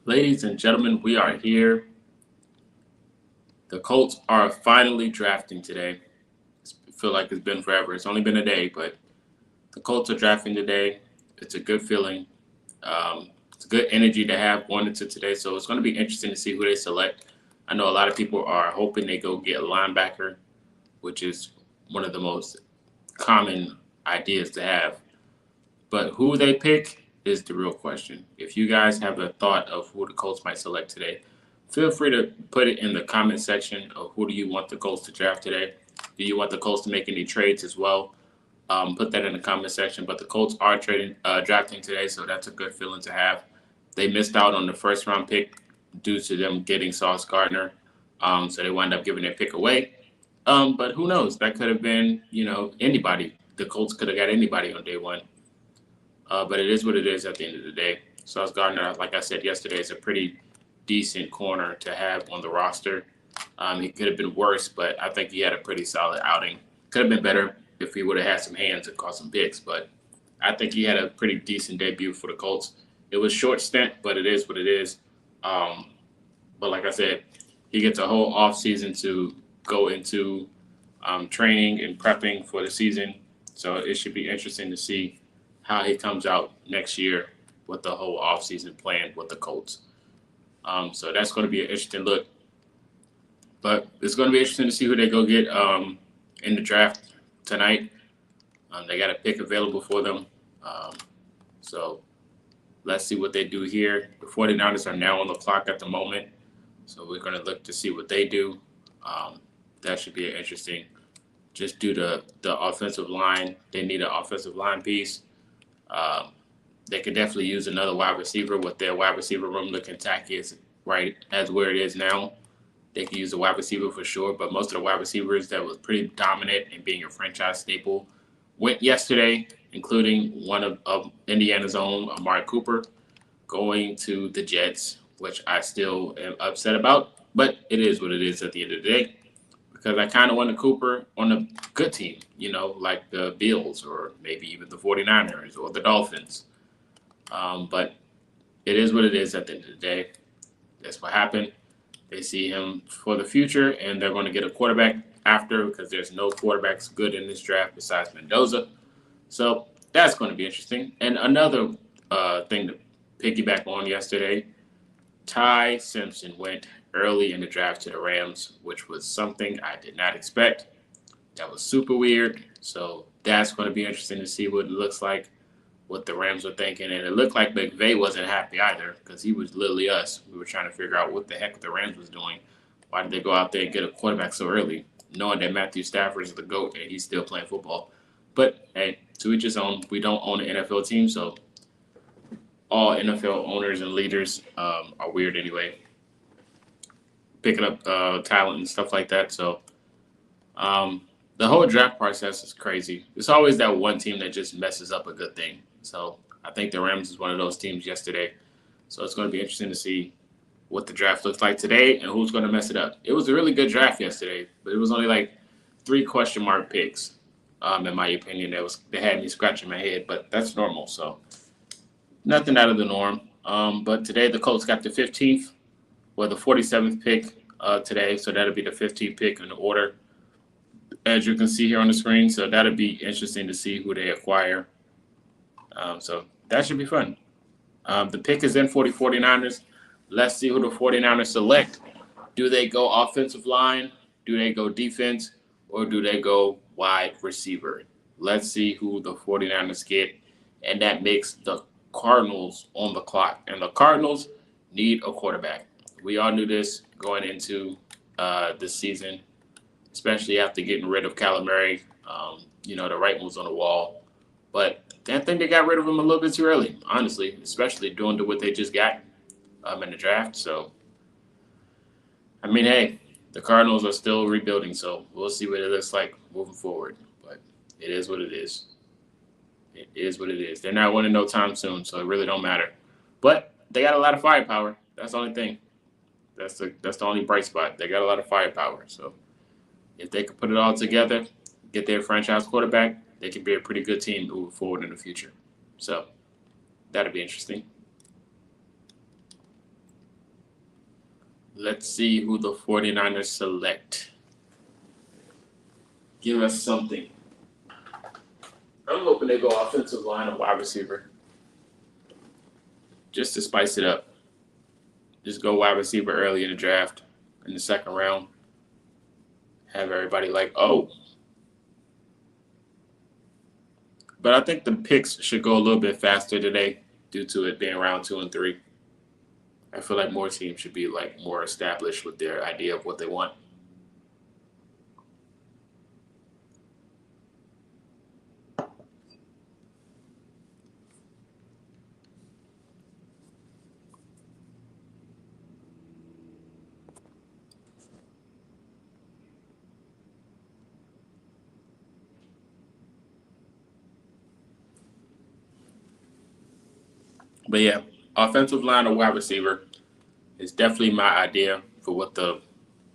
Ladies and gentlemen, we are here. The Colts are finally drafting today. I feel like it's been forever. It's only been a day, but the Colts are drafting today. It's a good feeling. It's a good energy to have going into today. So it's going to be interesting to see who they select. I know a lot of people are hoping they go get a linebacker, which is one of the most common ideas to have. But who they pick is the real question. If you guys have a thought of who the Colts might select today, feel free to put it in the comment section of who do you want the Colts to draft today. Do you want the Colts to make any trades as well? Put that in the comment section. But the Colts are drafting today, so that's a good feeling to have. They missed out on the first round pick due to them getting Sauce Gardner, so they wound up giving their pick away. But who knows? That could have been, anybody. The Colts could have got anybody on day one. But it is what it is at the end of the day. Sauce Gardner, like I said yesterday, is a pretty decent corner to have on the roster. He could have been worse, but I think he had a pretty solid outing. Could have been better if he would have had some hands and caught some picks, but I think he had a pretty decent debut for the Colts. It was short stint, but it is what it is. Um, but like I said, he gets a whole off season to go into training and prepping for the season. So it should be interesting to see how he comes out next year with the whole offseason plan with the Colts. So that's going to be an interesting look. But it's going to be interesting to see who they go get in the draft tonight. They got a pick available for them. Um, so let's see what they do here. The 49ers are now on the clock at the moment. So we're going to look to see what they do. Um, that should be interesting. Just due to the offensive line, they need an offensive line piece. Um, they could definitely use another wide receiver with their wide receiver room looking tacky as right as where it is now. They could use a wide receiver for sure, but most of the wide receivers that was pretty dominant in being a franchise staple went yesterday, including one of Indiana's own, Amari Cooper, going to the Jets, which I still am upset about. But it is what it is at the end of the day because I kind of wanted Cooper on a good team, like the Bills or maybe even the 49ers or the Dolphins. But it is what it is at the end of the day. That's what happened. They see him for the future, and they're going to get a quarterback after because there's no quarterbacks good in this draft besides Mendoza. So that's going to be interesting. And another thing to piggyback on yesterday, Ty Simpson went early in the draft to the Rams, which was something I did not expect. That was super weird. So that's going to be interesting to see what it looks like, what the Rams were thinking. And it looked like McVay wasn't happy either because he was literally us. We were trying to figure out what the heck the Rams was doing. Why did they go out there and get a quarterback so early, knowing that Matthew Stafford is the GOAT and he's still playing football? But hey, to each his own. We don't own an NFL team, so all NFL owners and leaders are weird anyway, picking up talent and stuff like that. So um, the whole draft process is crazy. It's always that one team that just messes up a good thing. So I think the Rams is one of those teams yesterday. So it's going to be interesting to see what the draft looks like today and who's going to mess it up. It was a really good draft yesterday, but it was only like three question mark picks. In my opinion, that had me scratching my head, but that's normal. So nothing out of the norm. But today the Colts got the 15th or the 47th pick today, so that'll be the 15th pick in the order, as you can see here on the screen. So that'll be interesting to see who they acquire. So that should be fun. The pick is in for the 49ers. Let's see who the 49ers select. Do they go offensive line? Do they go defense? Or do they go wide receiver? Let's see who the 49ers get. And that makes the Cardinals on the clock. And the Cardinals need a quarterback. We all knew this going into this season, especially after getting rid of Kyler Murray. The writing was on the wall. But I think they got rid of him a little bit too early, honestly, especially doing what they just got in the draft. So, I mean, hey, the Cardinals are still rebuilding, so we'll see what it looks like moving forward. But it is what it is. It is what it is. They're not winning no time soon, so it really don't matter. But they got a lot of firepower. That's the only thing. That's the only bright spot. They got a lot of firepower. So if they can put it all together, get their franchise quarterback, they can be a pretty good team moving forward in the future. So that'll be interesting. Let's see who the 49ers select. Give us something. I'm hoping they go offensive line or wide receiver. Just to spice it up. Just go wide receiver early in the draft, in the second round. Have everybody like, oh. But I think the picks should go a little bit faster today due to it being round 2 and 3. I feel like more teams should be like more established with their idea of what they want. But yeah, offensive line or wide receiver is definitely my idea for what the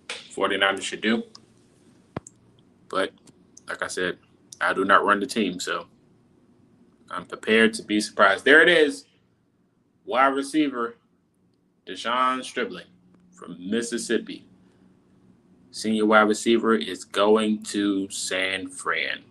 49ers should do. But like I said, I do not run the team, so I'm prepared to be surprised. There it is. Wide receiver, Deshaun Stribling from Mississippi. Senior wide receiver is going to San Fran.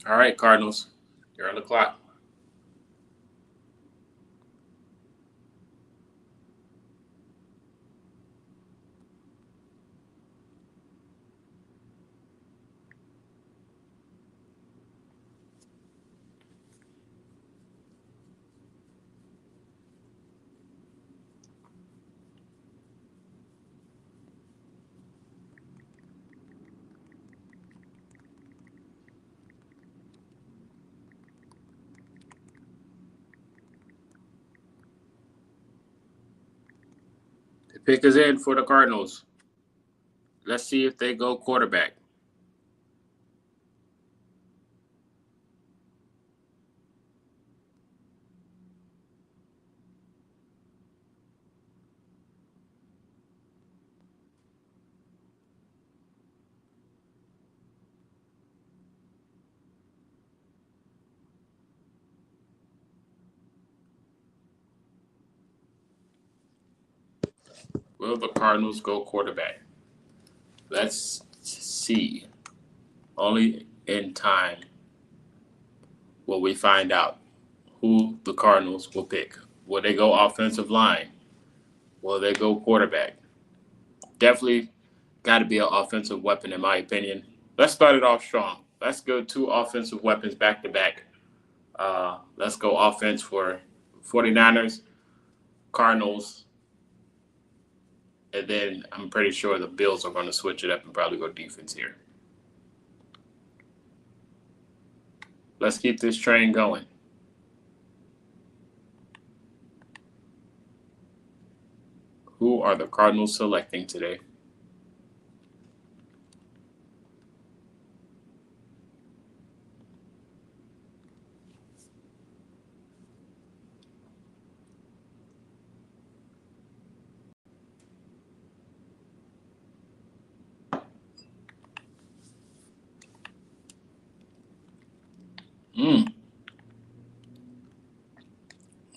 All right, Cardinals, you're on the clock. The pick is in for the Cardinals. Let's see if they go quarterback. Will the Cardinals go quarterback? Let's see. Only in time will we find out who the Cardinals will pick. Will they go offensive line? Will they go quarterback? Definitely got to be an offensive weapon, in my opinion. Let's start it off strong. Let's go 2 offensive weapons back to back. Let's go offense for 49ers, Cardinals, and then I'm pretty sure the Bills are going to switch it up and probably go defense here. Let's keep this train going. Who are the Cardinals selecting today?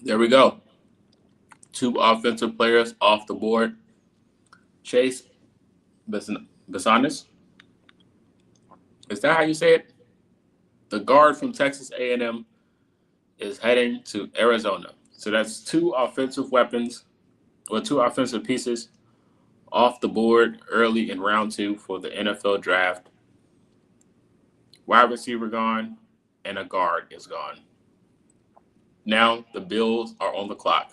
There we go. 2 offensive players off the board. Chase Bissanis. Is that how you say it? The guard from Texas A&M is heading to Arizona. So that's 2 offensive weapons, or 2 offensive pieces off the board early in round 2 for the NFL draft. Wide receiver gone, and a guard is gone. Now the Bills are on the clock.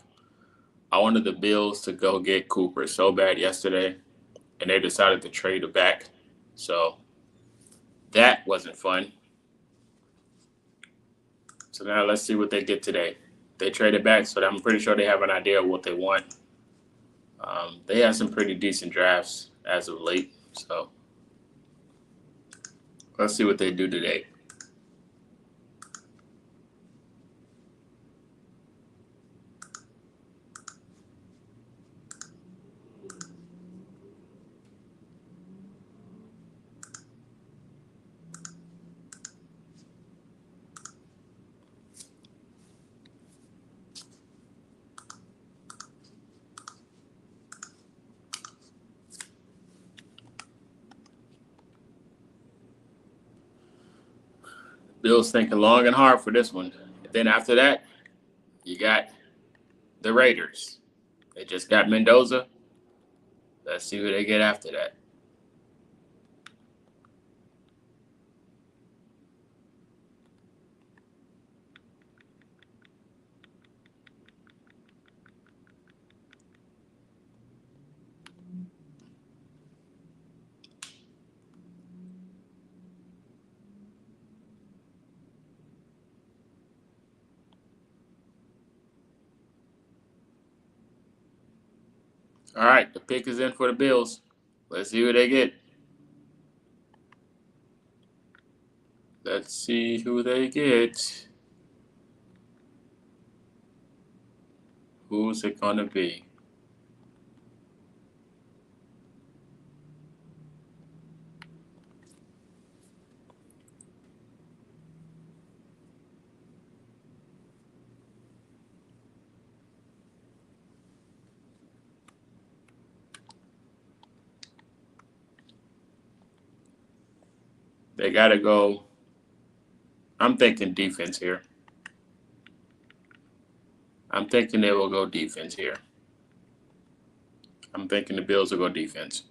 I wanted the Bills to go get Cooper so bad yesterday, and they decided to trade it back. So that wasn't fun. So now let's see what they get today. They traded back, so I'm pretty sure they have an idea of what they want. They have some pretty decent drafts as of late. So Let's see what they do today. Bills thinking long and hard for this one. And then after that, you got the Raiders. They just got Mendoza. Let's see who they get after that. All right, the pick is in for the Bills. Let's see who they get. Let's see who they get. Who's it going to be? They got to go. I'm thinking defense here. I'm thinking they will go defense here. I'm thinking the Bills will go defense.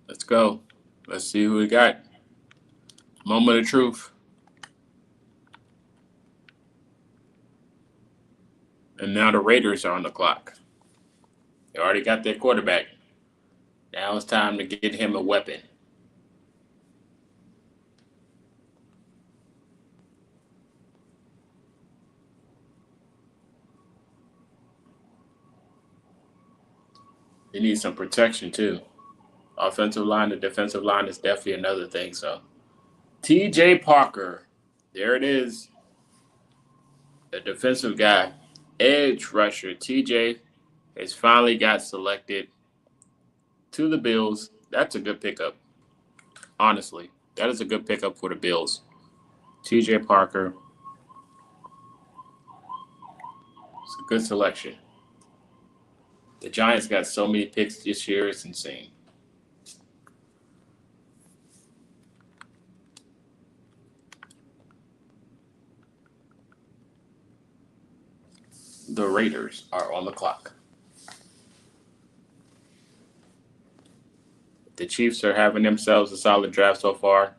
Let's go. Let's see who we got. Moment of truth. And now the Raiders are on the clock. They already got their quarterback. Now it's time to get him a weapon. He needs some protection too. Offensive line, the defensive line is definitely another thing. So, T.J. Parker, there it is. The defensive guy, edge rusher. T.J. has finally got selected to the Bills. That's a good pickup. Honestly, that is a good pickup for the Bills. T.J. Parker. It's a good selection. The Giants got so many picks this year, it's insane. The Raiders are on the clock. The Chiefs are having themselves a solid draft so far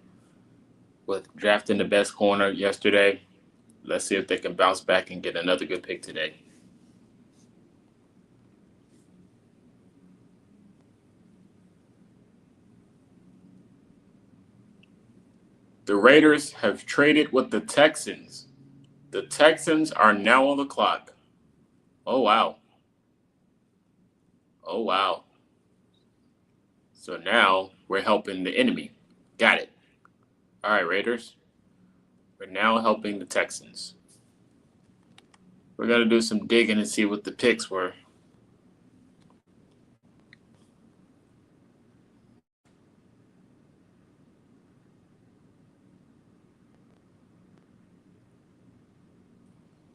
with drafting the best corner yesterday. Let's see if they can bounce back and get another good pick today. The Raiders have traded with the Texans. The Texans are now on the clock. Oh, wow. Oh, wow. So now we're helping the enemy. Got it. All right, Raiders. We're now helping the Texans. We're going to do some digging and see what the picks were.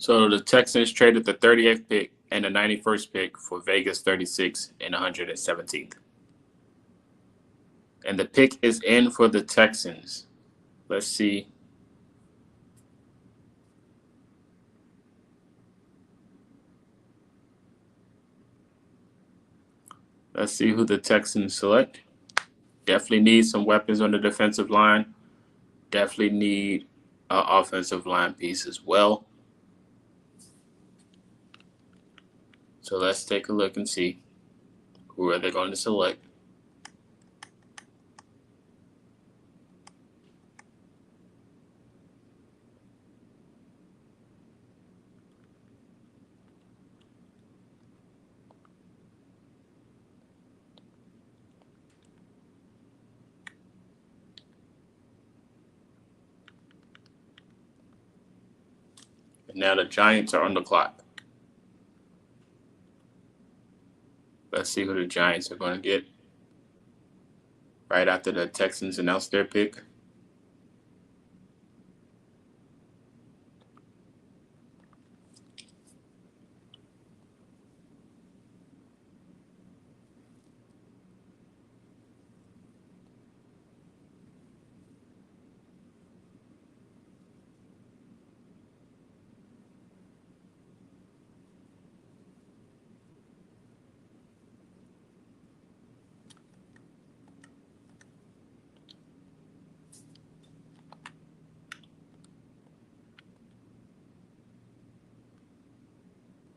So the Texans traded the 38th pick and the 91st pick for Vegas 36 and 117th. And the pick is in for the Texans. Let's see. Let's see who the Texans select. Definitely need some weapons on the defensive line. Definitely need an offensive line piece as well. So let's take a look and see who are they going to select. And now the Giants are on the clock. Let's see who the Giants are going to get right after the Texans announce their pick.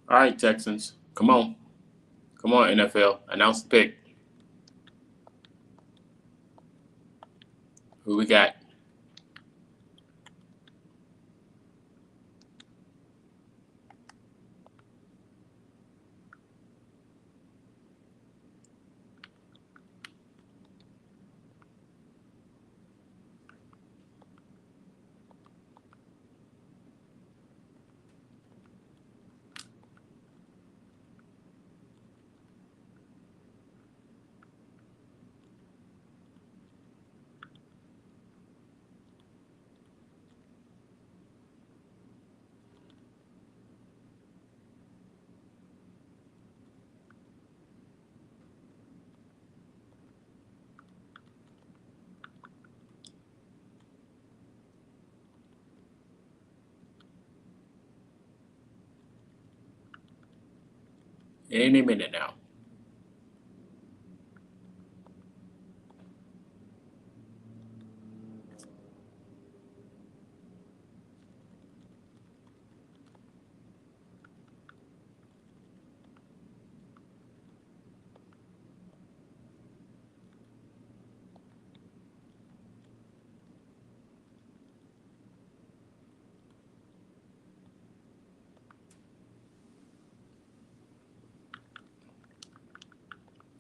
All right, Texans. Come on. Come on, NFL. Announce the pick. Who we got? Any minute now.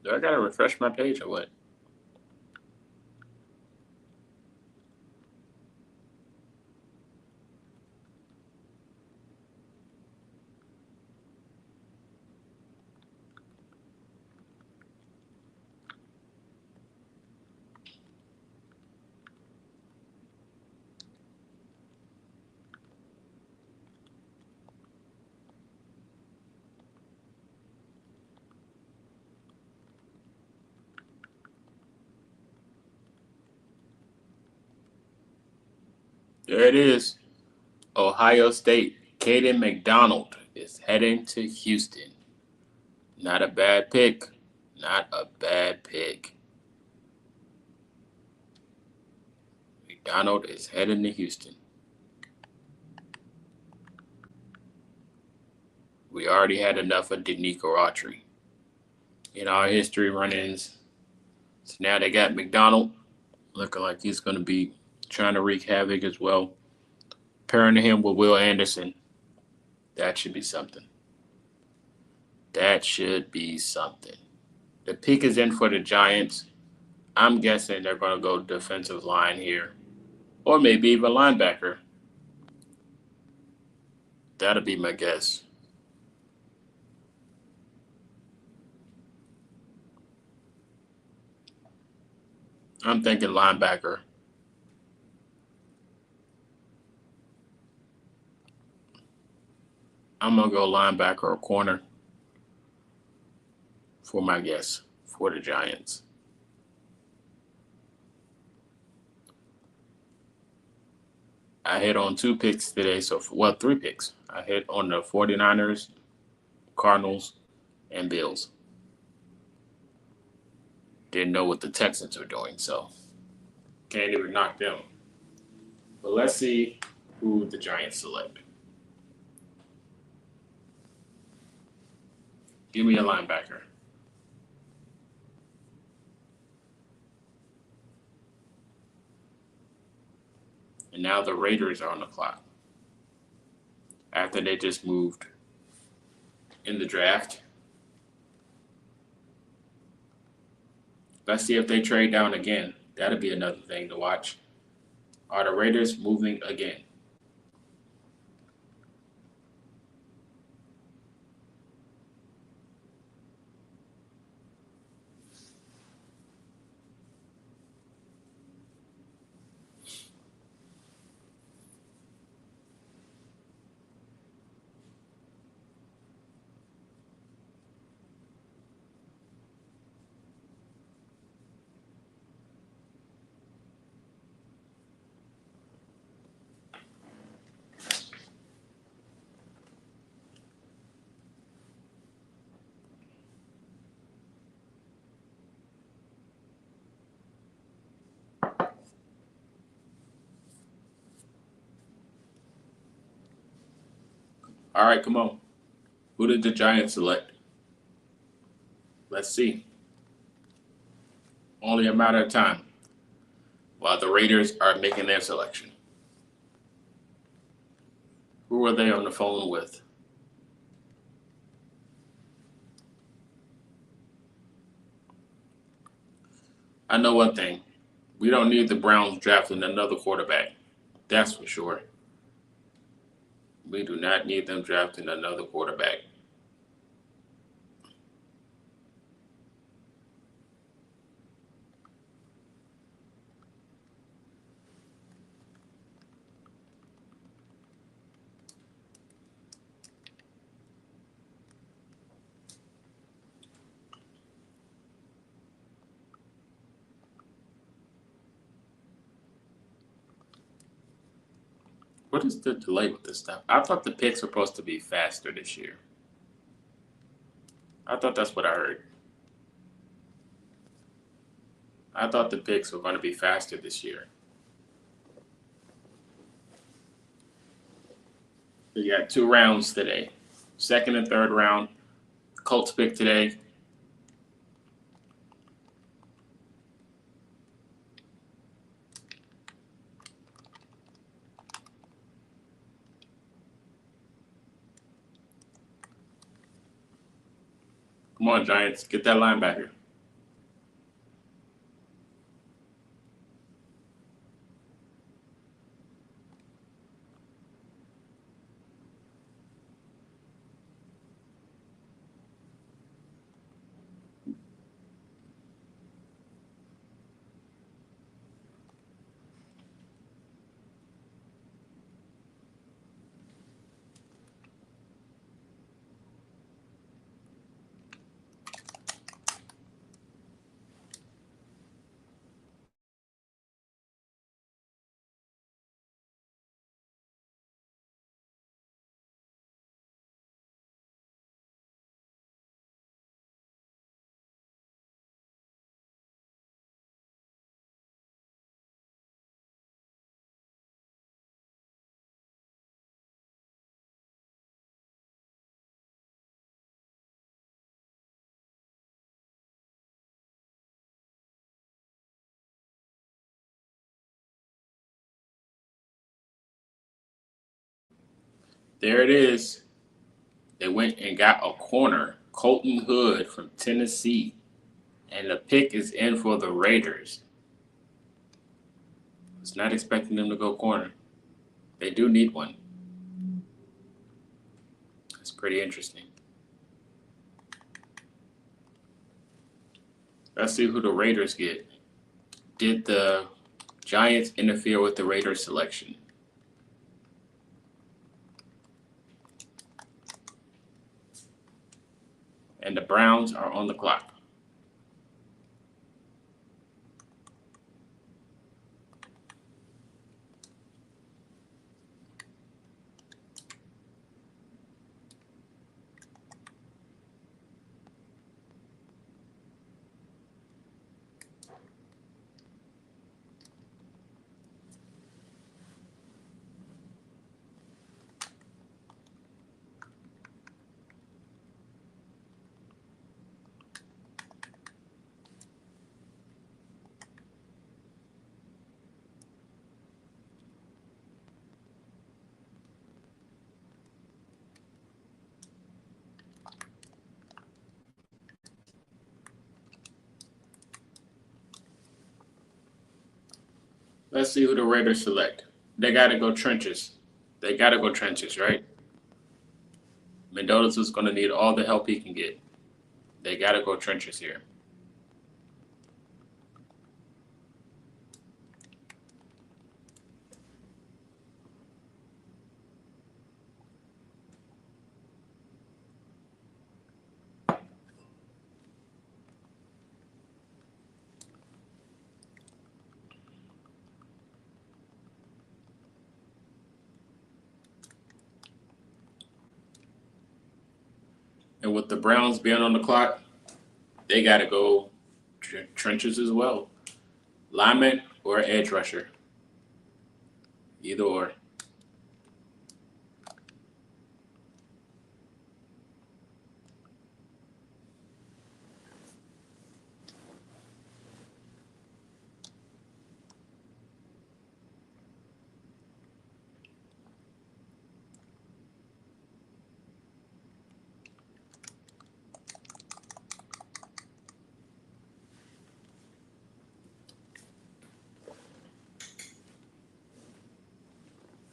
Do I got to refresh my page or what? There it is. Ohio State. Caden McDonald is heading to Houston. Not a bad pick. Not a bad pick. McDonald is heading to Houston. We already had enough of Danico Autry in our history run-ins. So now they got McDonald looking like he's going to be trying to wreak havoc as well. Pairing him with Will Anderson. That should be something. That should be something. The pick is in for the Giants. I'm guessing they're going to go defensive line here. Or maybe even linebacker. That'll be my guess. I'm thinking linebacker. I'm going to go linebacker or corner for my guess for the Giants. I hit on 2 picks today, 3 picks. I hit on the 49ers, Cardinals, and Bills. Didn't know what the Texans were doing, so can't even knock them. But let's see who the Giants select. Give me a linebacker. And now the Raiders are on the clock. After they just moved in the draft. Let's see if they trade down again. That'll be another thing to watch. Are the Raiders moving again? All right, come on. Who did the Giants select? Let's see. Only a matter of time while the Raiders are making their selection. Who are they on the phone with? I know one thing. We don't need the Browns drafting another quarterback. That's for sure. We do not need them drafting another quarterback. What is the delay with this stuff? I thought the picks were supposed to be faster this year. I thought that's what I heard. I thought the picks were going to be faster this year. We got 2 rounds today. Second and third round. Colts pick today. Come on, Giants. Get that linebacker. There it is. They went and got a corner, Colton Hood from Tennessee. And the pick is in for the Raiders. I was not expecting them to go corner. They do need one. That's pretty interesting. Let's see who the Raiders get. Did the Giants interfere with the Raiders selection? And the Browns are on the clock. Let's see who the Raiders select. They got to go trenches. They got to go trenches, right? Mendoza's is going to need all the help he can get. They got to go trenches here. And with the Browns being on the clock, they got to go trenches as well. Lineman or edge rusher. Either or.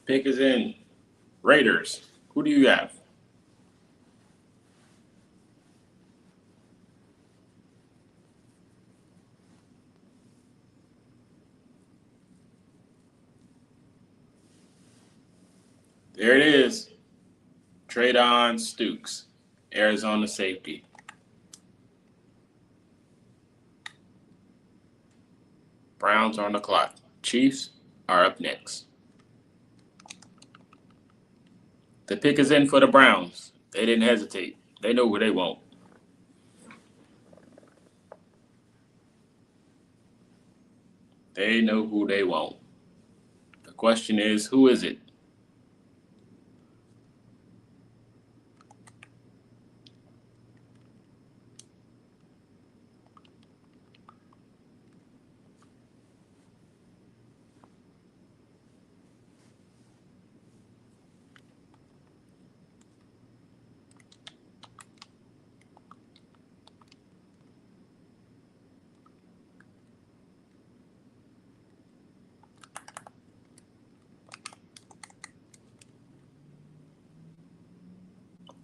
Pick is in. Raiders. Who do you have? There it is. Traydon Stukes, Arizona safety. Browns are on the clock. Chiefs are up next. The pick is in for the Browns. They didn't hesitate. They know who they want. They know who they want. The question is, who is it?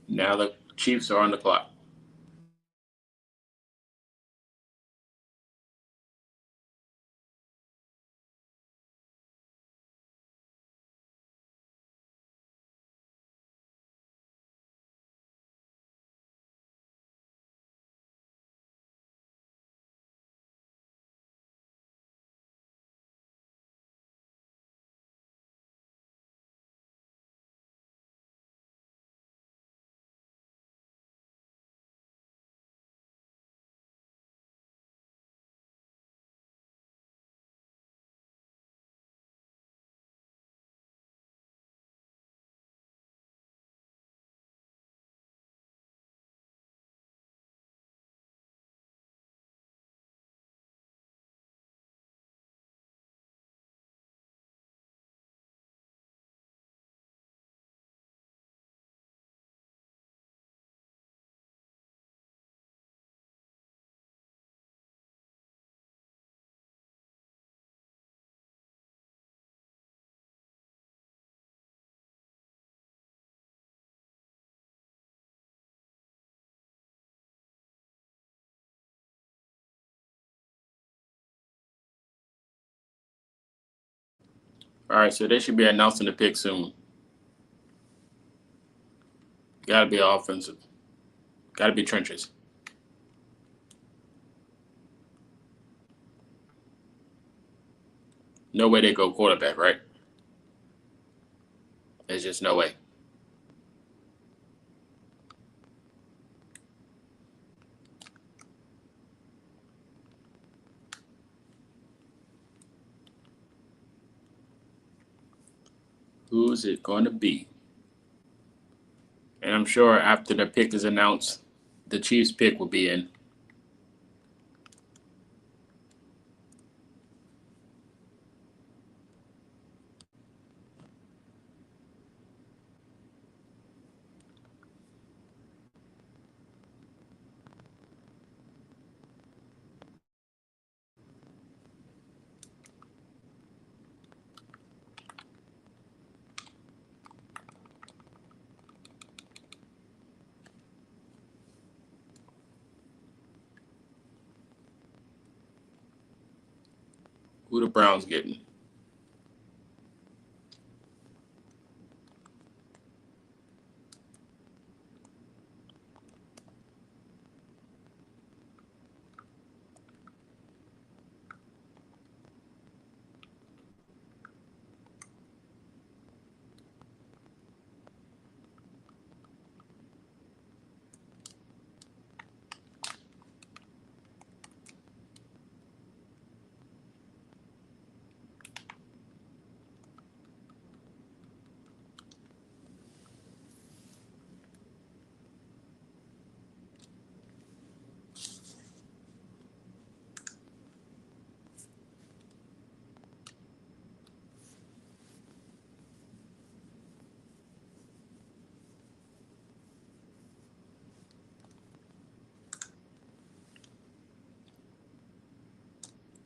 Now the Chiefs are on the clock. All right, so they should be announcing the pick soon. Got to be offensive. Got to be trenches. No way they go quarterback, right? There's just no way. Who's it going to be? And I'm sure after the pick is announced, the Chiefs pick will be in. Who the Browns getting?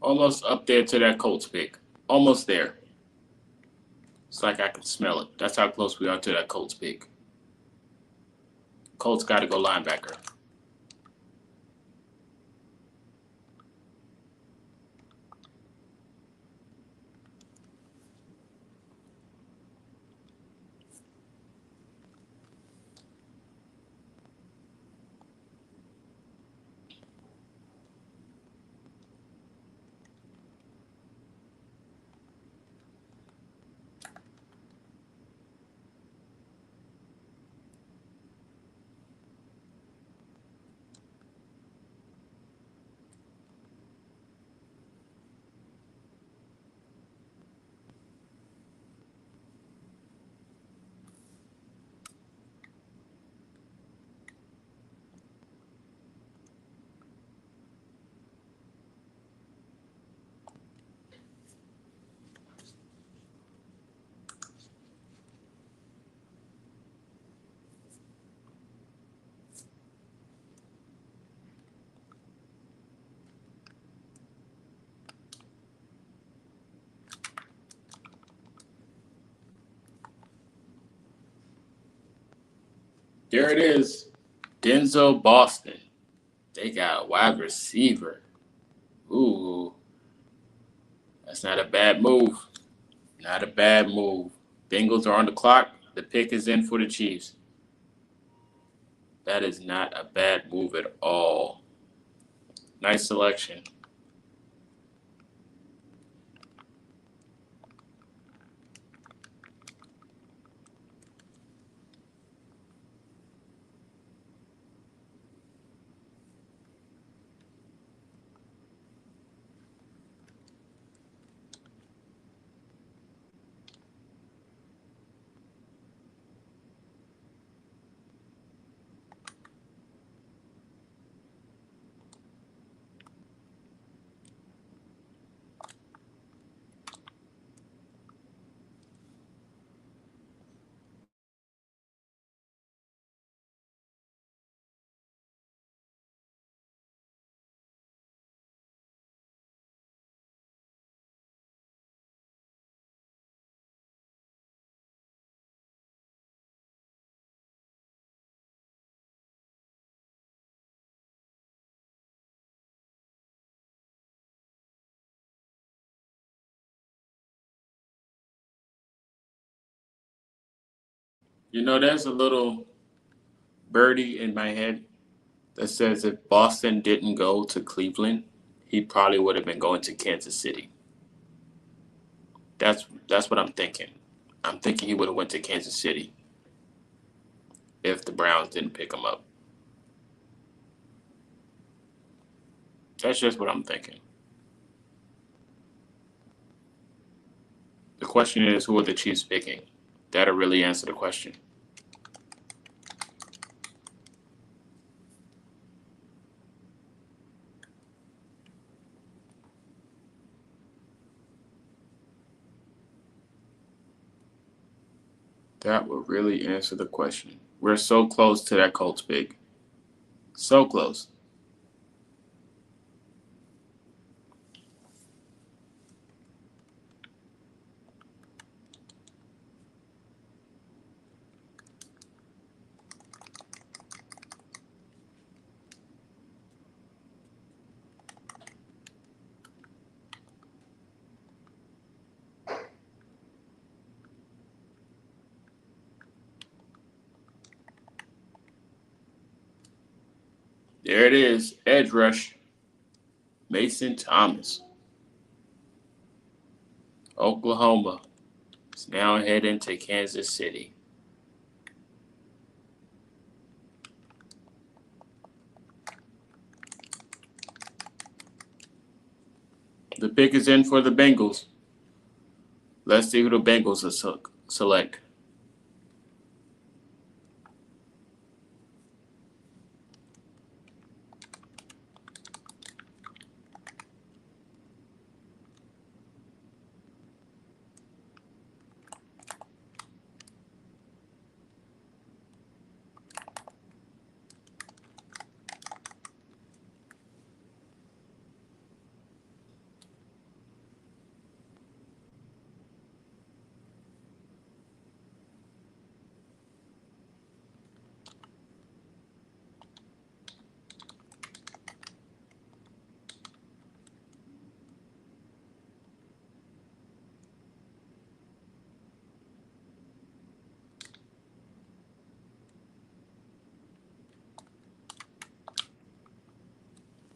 Almost up there to that Colts pick. Almost there. It's like I can smell it. That's how close we are to that Colts pick. Colts got to go linebacker. There it is. Denzel Boston. They got a wide receiver. Ooh, that's not a bad move. Not a bad move. Bengals are on the clock. The pick is in for the Chiefs. That is not a bad move at all. Nice selection. You know, there's a little birdie in my head that says if Boston didn't go to Cleveland, he probably would have been going to Kansas City. That's what I'm thinking. I'm thinking he would have went to Kansas City if the Browns didn't pick him up. That's just what I'm thinking. The question is, who are the Chiefs picking? That'll really answer the question. That will really answer the question. We're so close to that Colts pick. So close. There it is. Edge rush. Mason Thomas. Oklahoma is now heading to Kansas City. The pick is in for the Bengals. Let's see who the Bengals select.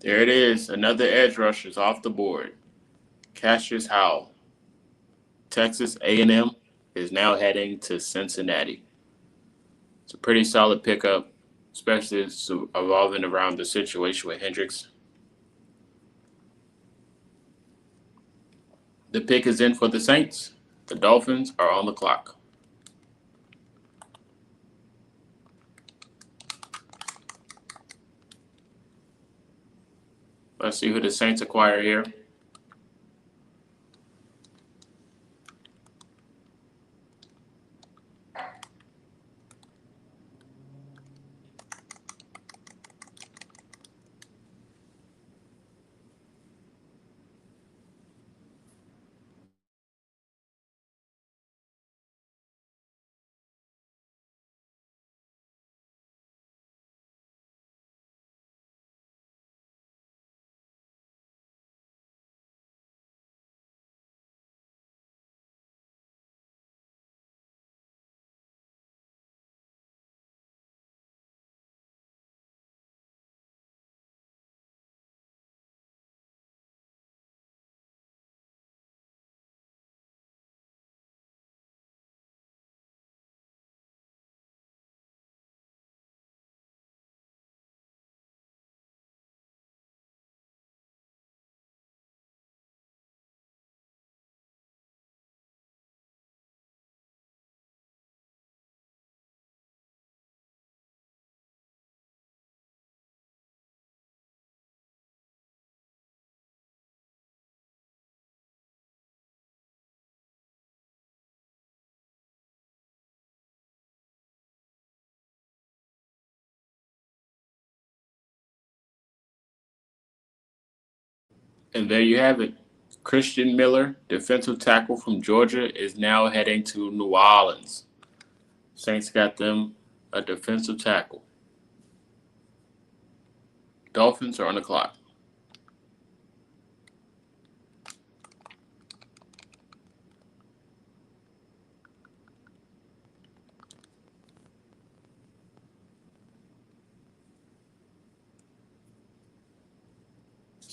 There it is. Another edge rusher is off the board. Cassius Howell. Texas A&M is now heading to Cincinnati. It's a pretty solid pickup, especially evolving around the situation with Hendricks. The pick is in for the Saints. The Dolphins are on the clock. Let's see who the Saints acquire here. And there you have it. Christian Miller, defensive tackle from Georgia, is now heading to New Orleans. Saints got them a defensive tackle. Dolphins are on the clock.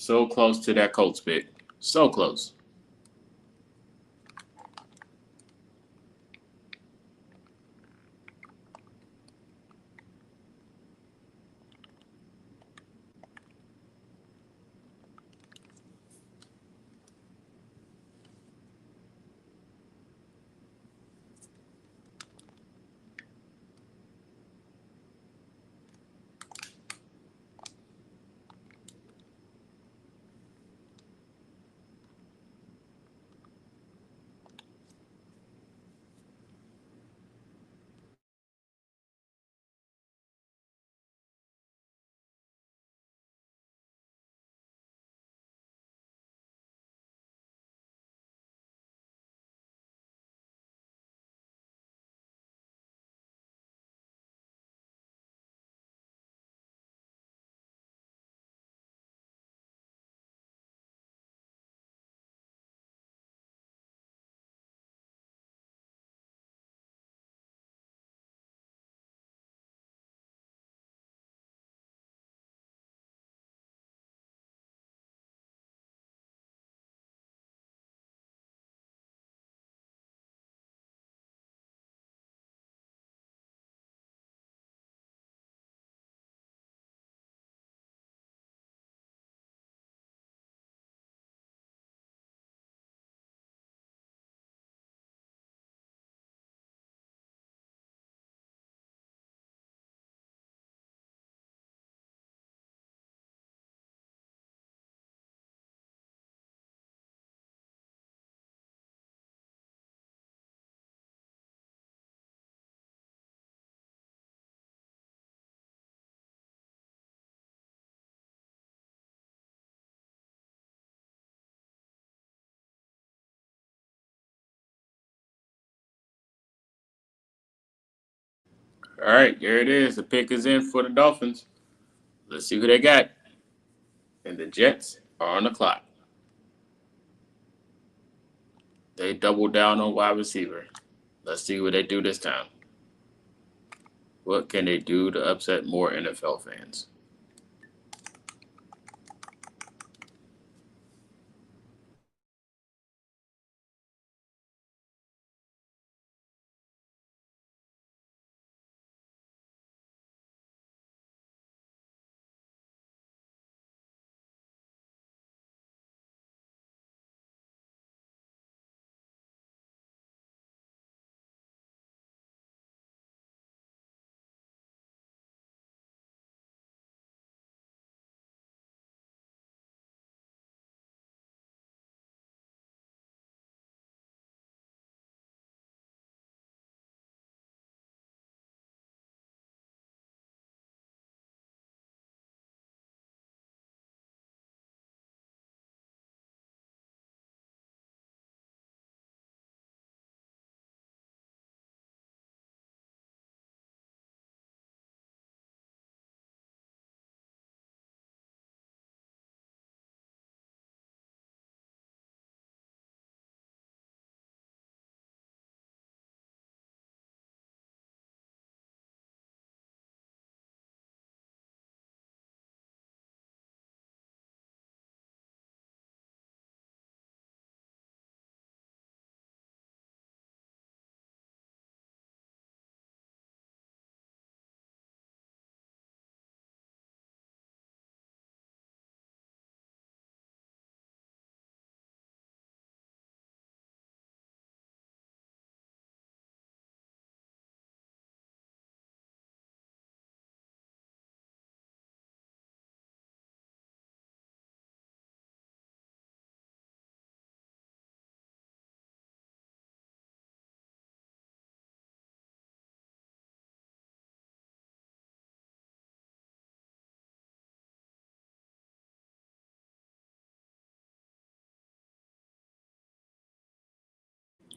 So close to that Colts pick. So close. All right, there it is. The pick is in for the Dolphins. Let's see who they got. And the Jets are on the clock. They double down on wide receiver. Let's see what they do this time. What can they do to upset more NFL fans?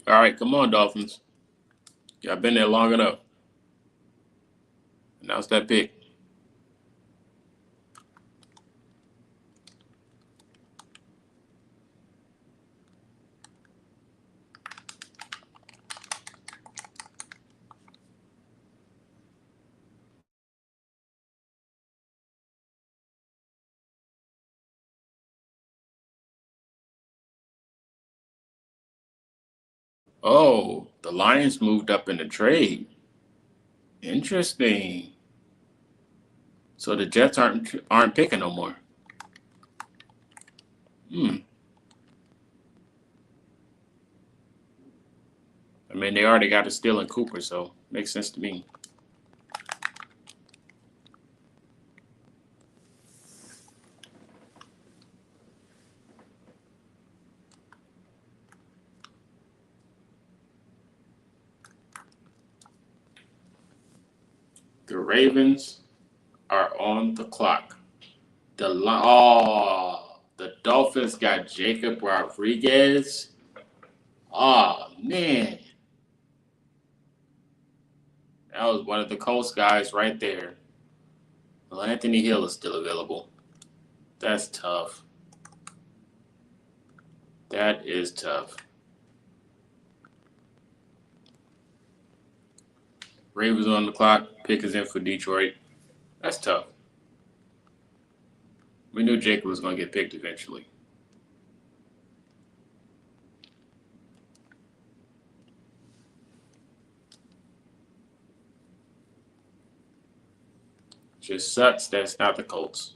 All right, come on, Dolphins. Y'all been there long enough. Announce that pick. Oh, the Lions moved up in the trade. Interesting. So the Jets aren't picking no more. Hmm. I mean, they already got a steal in Cooper, so makes sense to me. The Ravens are on the clock. The Dolphins got Jacob Rodriguez. Oh man, that was one of the Colts guys right there. Well, Anthony Hill is still available. That's tough. That is tough. Ravens on the clock. Pick is in for Detroit. That's tough. We knew Jacob was going to get picked eventually. Just sucks that it's not the Colts.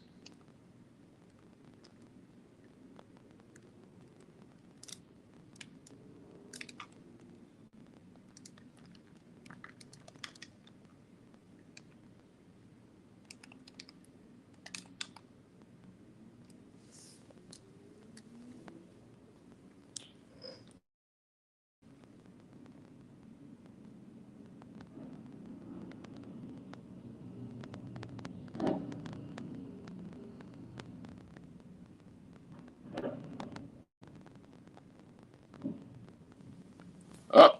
Oh,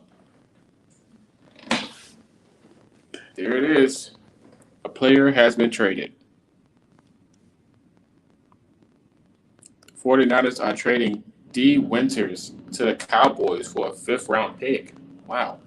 there it is. A player has been traded. 49ers are trading D. Winters to the Cowboys for a fifth-round pick. Wow.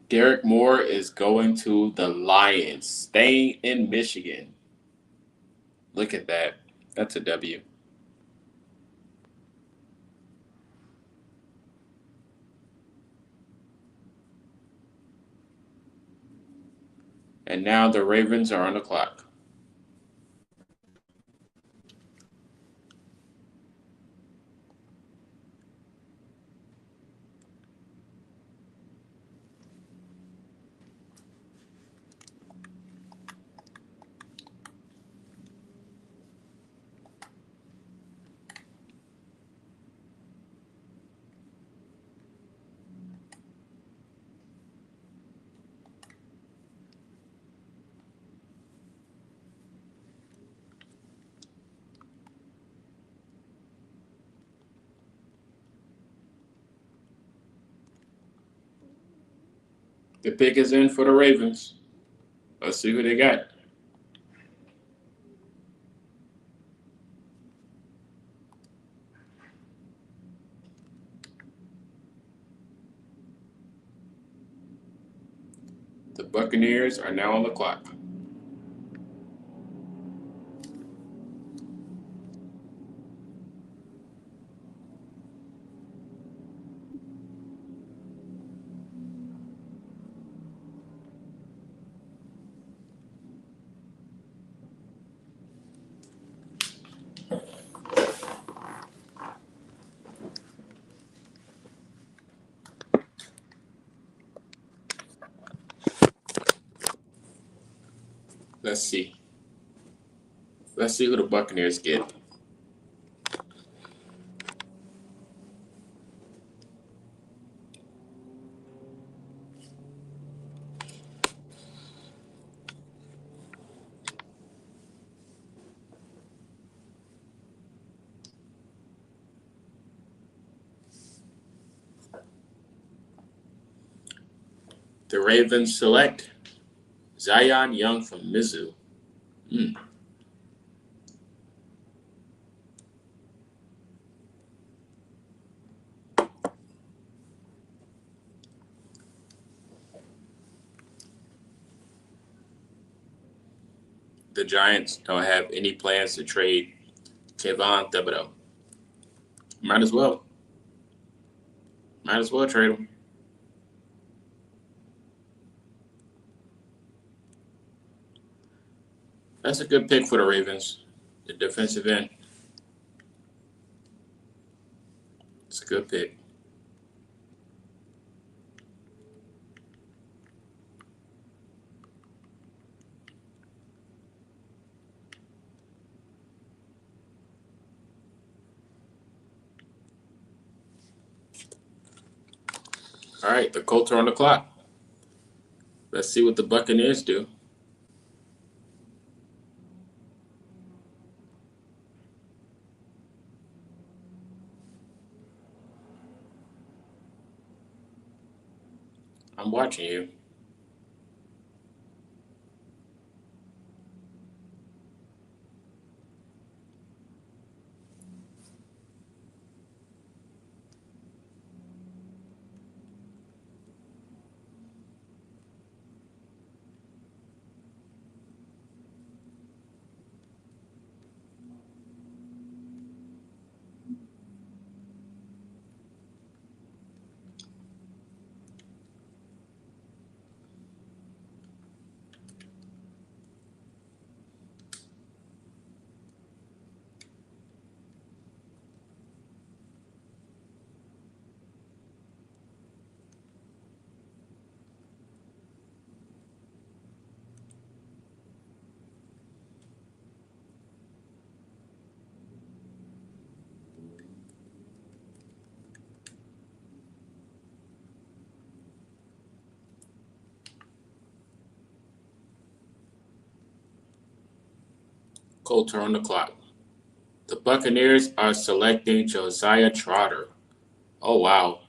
Derek Moore is going to the Lions, staying in Michigan. Look at that. That's a W. And now the Ravens are on the clock. The pick is in for the Ravens. Let's see who they got. The Buccaneers are now on the clock. Let's see. Let's see who the Buccaneers get. The Ravens select Zion Young from Mizzou. Mm. The Giants don't have any plans to trade Kayvon Thibodeau. Might as well. Might as well trade him. That's a good pick for the Ravens. The defensive end. It's a good pick. All right, the Colts are on the clock. Let's see what the Buccaneers do. I'm watching you. Colts are on the clock. The Buccaneers are selecting Josiah Trotter. Oh, wow.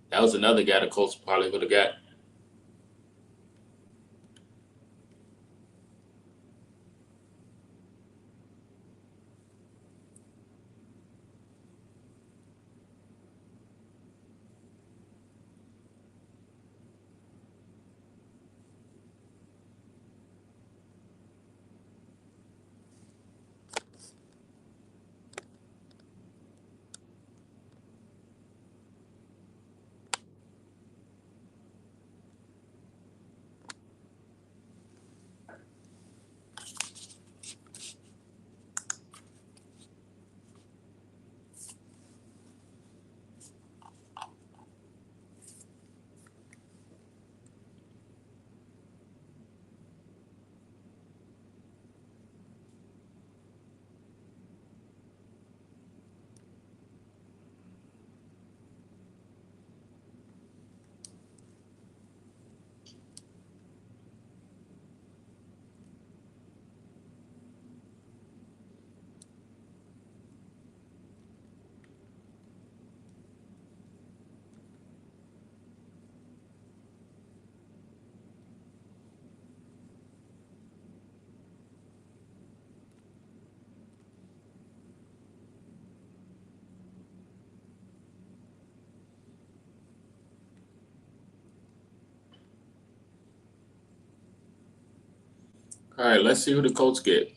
That was another guy the Colts probably would have got. All right, let's see who the Colts get.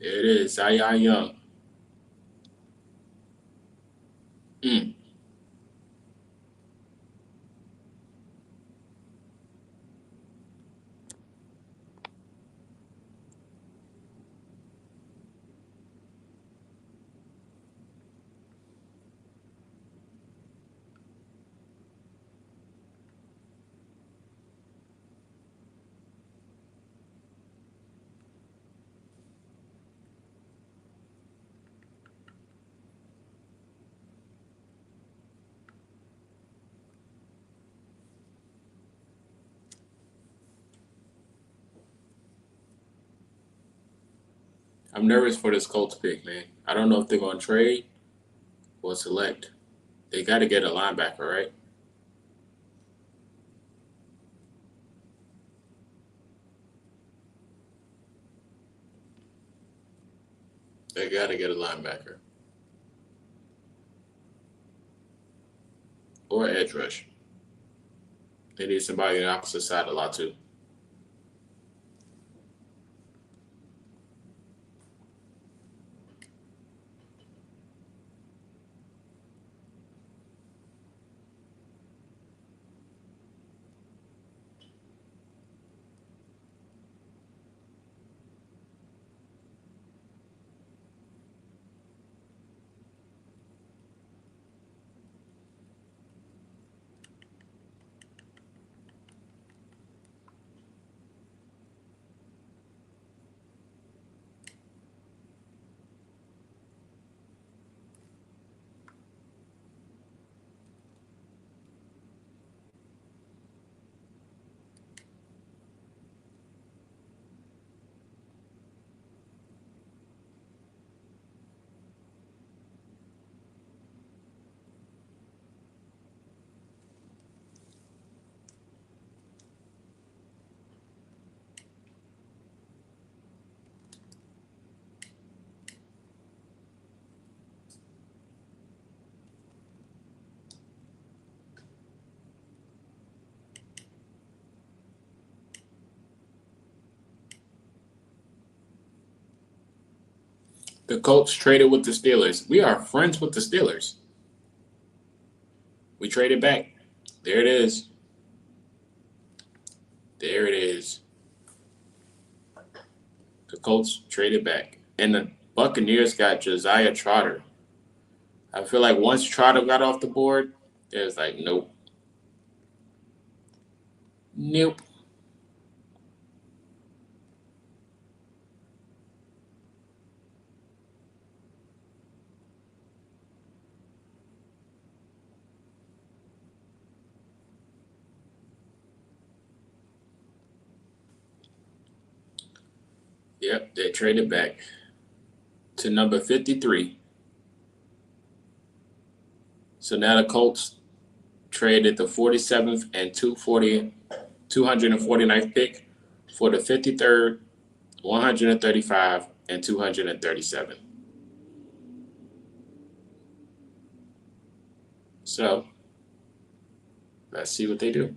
There it is, Zion Young. Mm. I'm nervous for this Colts pick, man. I don't know if they're going to trade or select. They got to get a linebacker, right? They got to get a linebacker or edge rush. They need somebody on the opposite side a lot too. The Colts traded with the Steelers. We are friends with the Steelers. We traded back. There it is. There it is. The Colts traded back. And the Buccaneers got Josiah Trotter. I feel like once Trotter got off the board, it was like, nope. Nope. Yep, they traded back to number 53. So now the Colts traded the 47th and 249th pick for the 53rd, 135, and 237. So let's see what they do.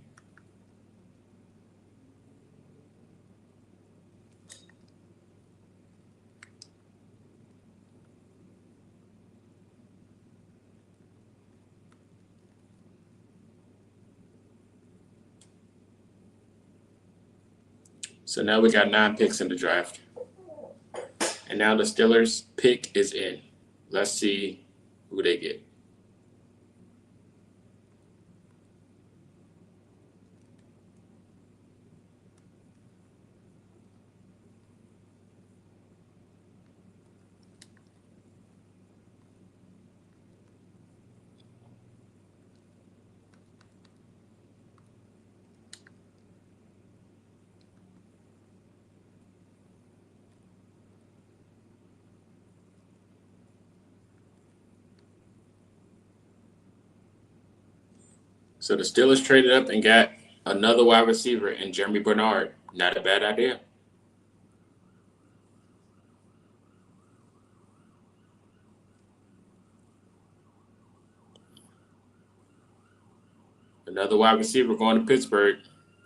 So now we got 9 picks in the draft. And now the Steelers pick is in. Let's see who they get. So the Steelers traded up and got another wide receiver in Jeremy Bernard. Not a bad idea. Another wide receiver going to Pittsburgh.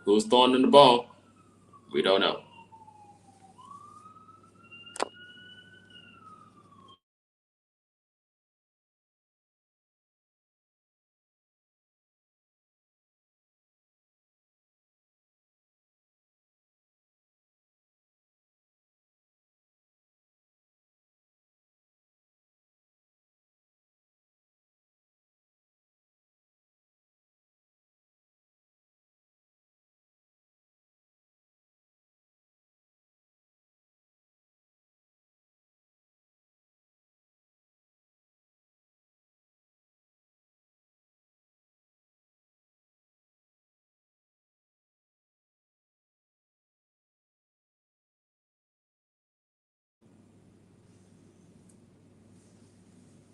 Who's throwing in the ball? We don't know.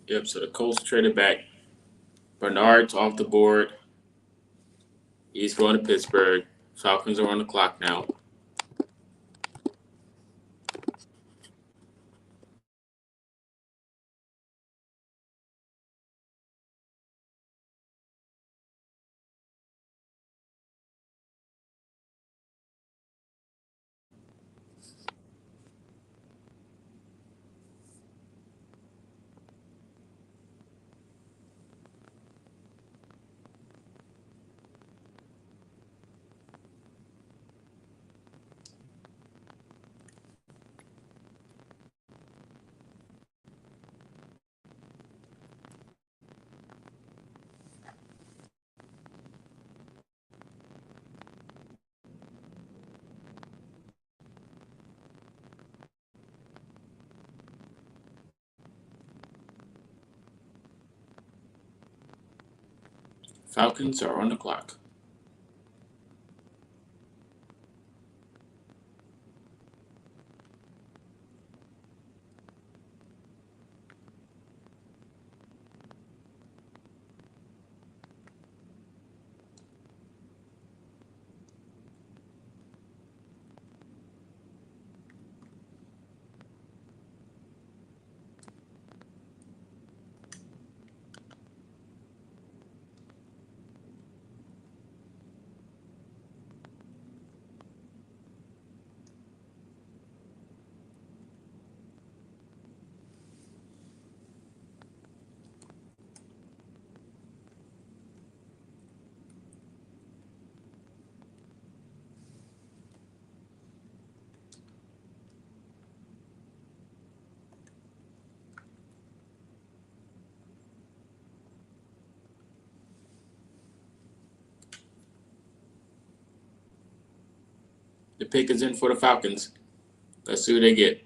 Yep, so the Colts traded back. Bernard's off the board. He's going to Pittsburgh. Falcons are on the clock now. Falcons are on the clock. The pick is in for the Falcons. Let's see who they get.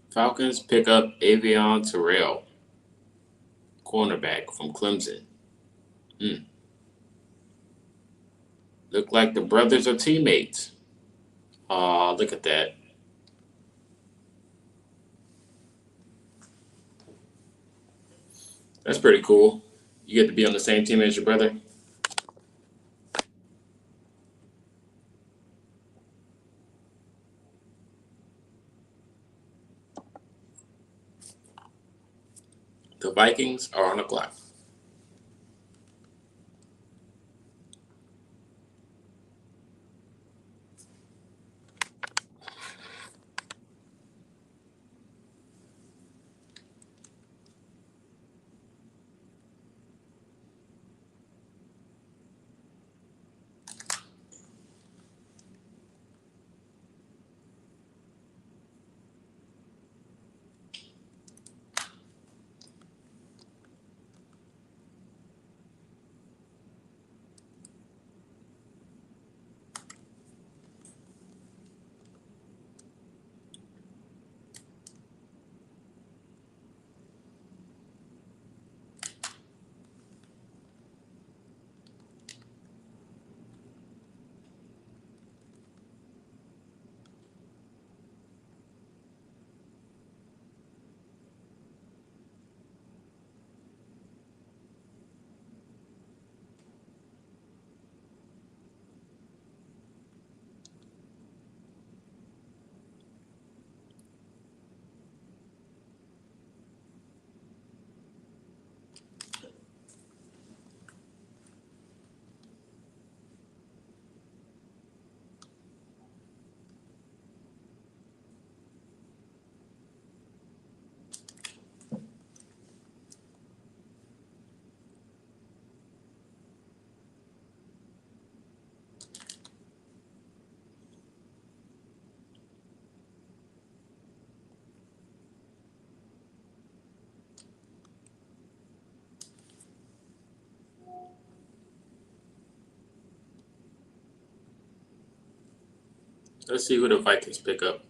Falcons pick up Avion Terrell, cornerback from Clemson. Hmm. Look like the brothers are teammates. Aw, look at that. That's pretty cool. You get to be on the same team as your brother. The Vikings are on the clock. Let's see who the Vikings pick up.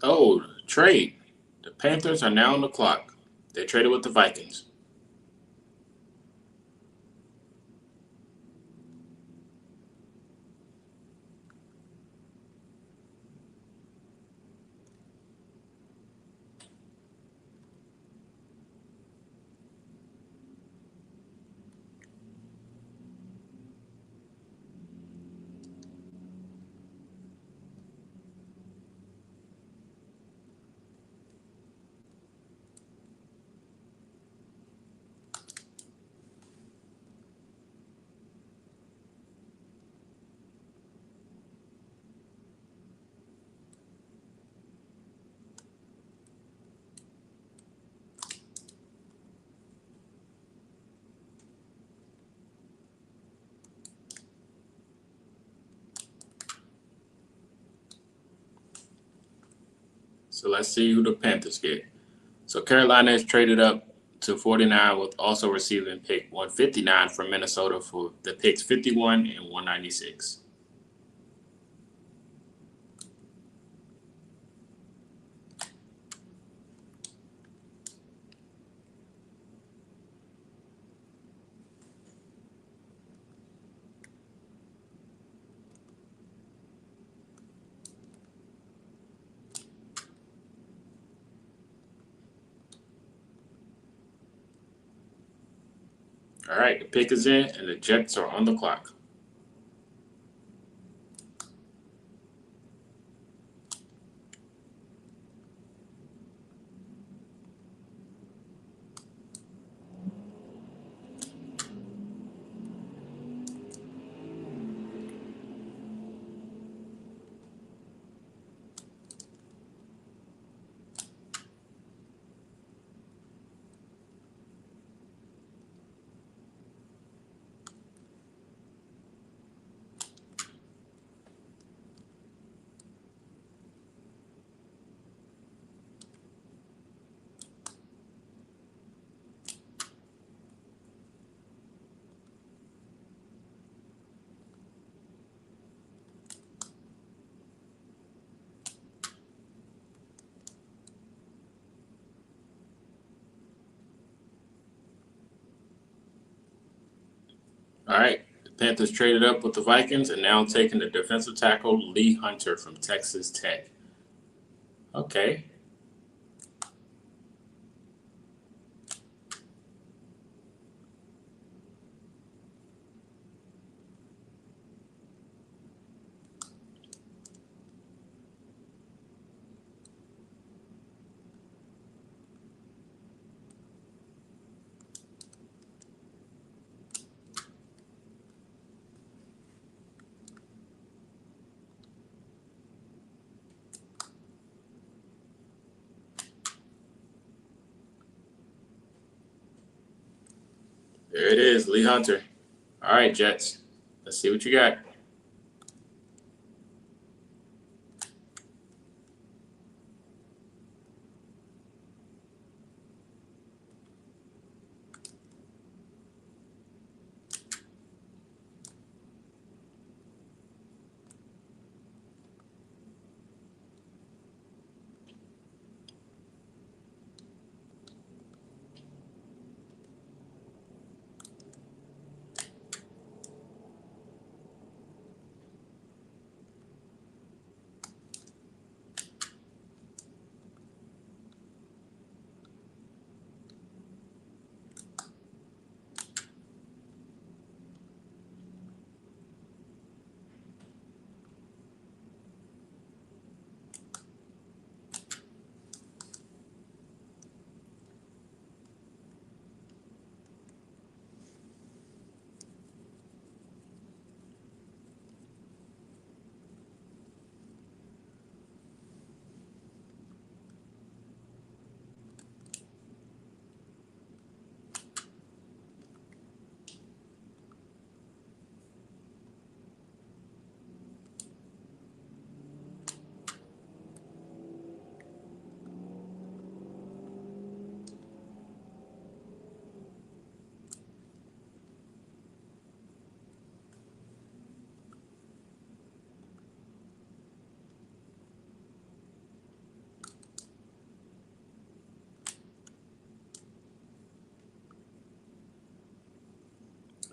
Oh, trade. The Panthers are now on the clock. They traded with the Vikings. So let's see who the Panthers get. So Carolina has traded up to 49 with also receiving pick 159 from Minnesota for the picks 51 and 196. All right, the pick is in, and the Jets are on the clock. All right, the Panthers traded up with the Vikings and now taking the defensive tackle Lee Hunter from Texas Tech. Okay, there it is, Lee Hunter. All right, Jets, let's see what you got.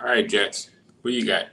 All right, Jets. Who you got?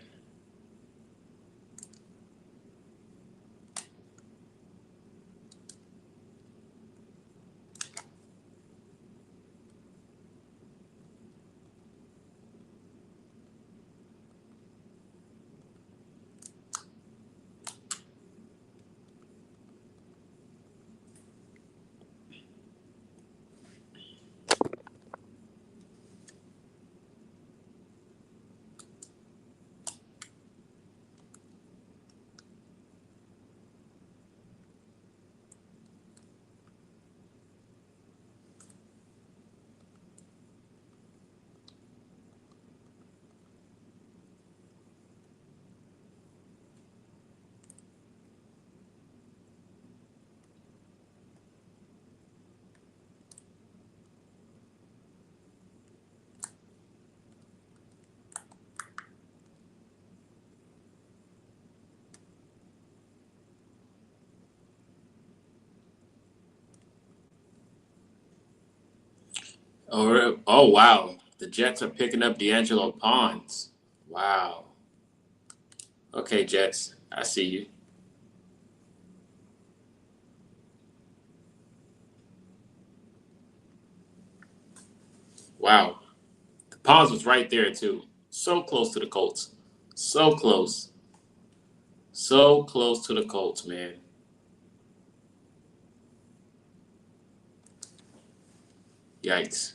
Oh wow. The Jets are picking up D'Angelo Ponds. Wow. Okay, Jets. I see you. Wow. The Ponds was right there too. So close to the Colts. So close. So close to the Colts, man. Yikes.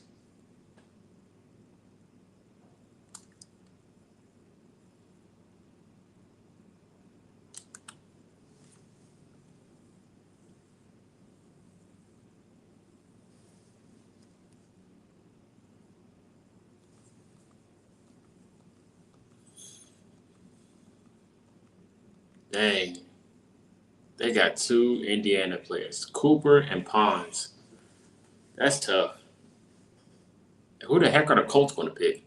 Dang. They got two Indiana players, Cooper and Ponds. That's tough. Who the heck are the Colts going to pick?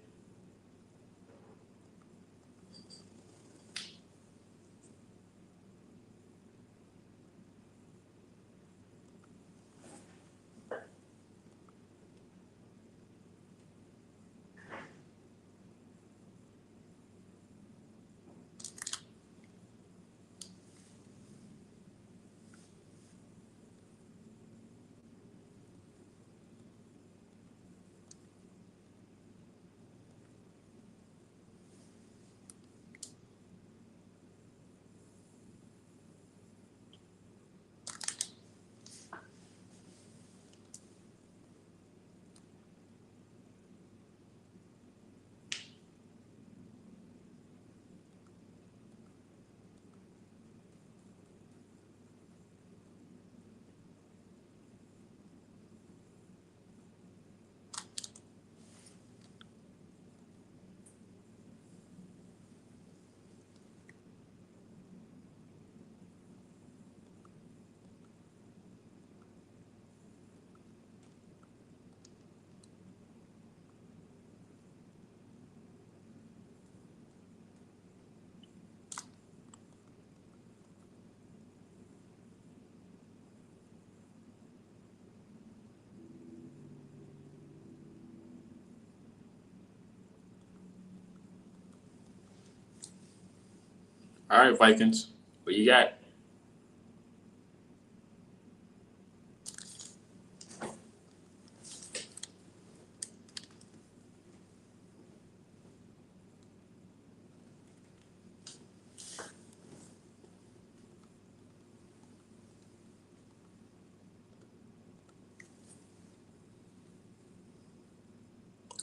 All right, Vikings. What you got?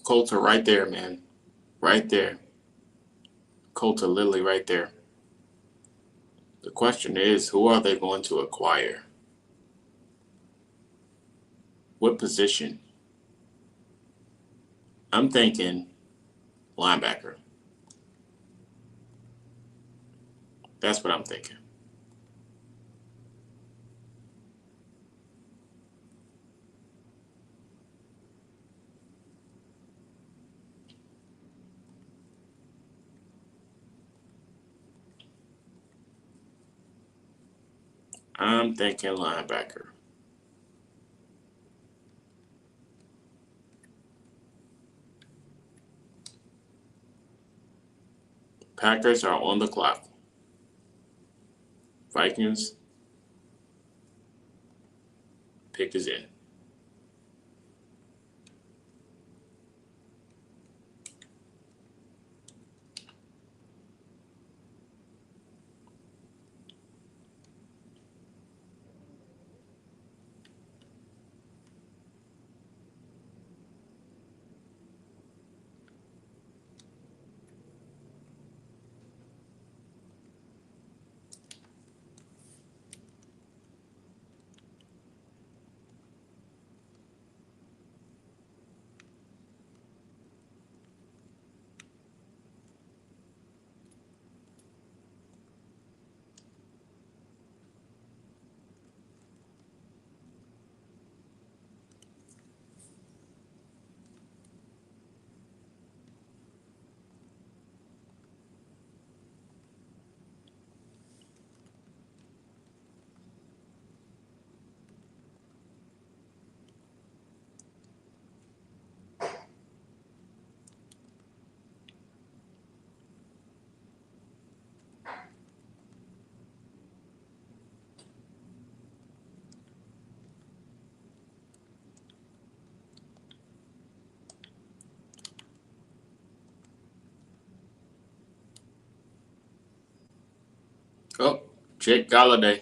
Colts are right there, man. Right there. Colts are literally right there. The question is, who are they going to acquire? What position? I'm thinking linebacker. That's what I'm thinking. I'm thinking linebacker. Packers are on the clock. Vikings pick is in. Oh, Jake Galladay.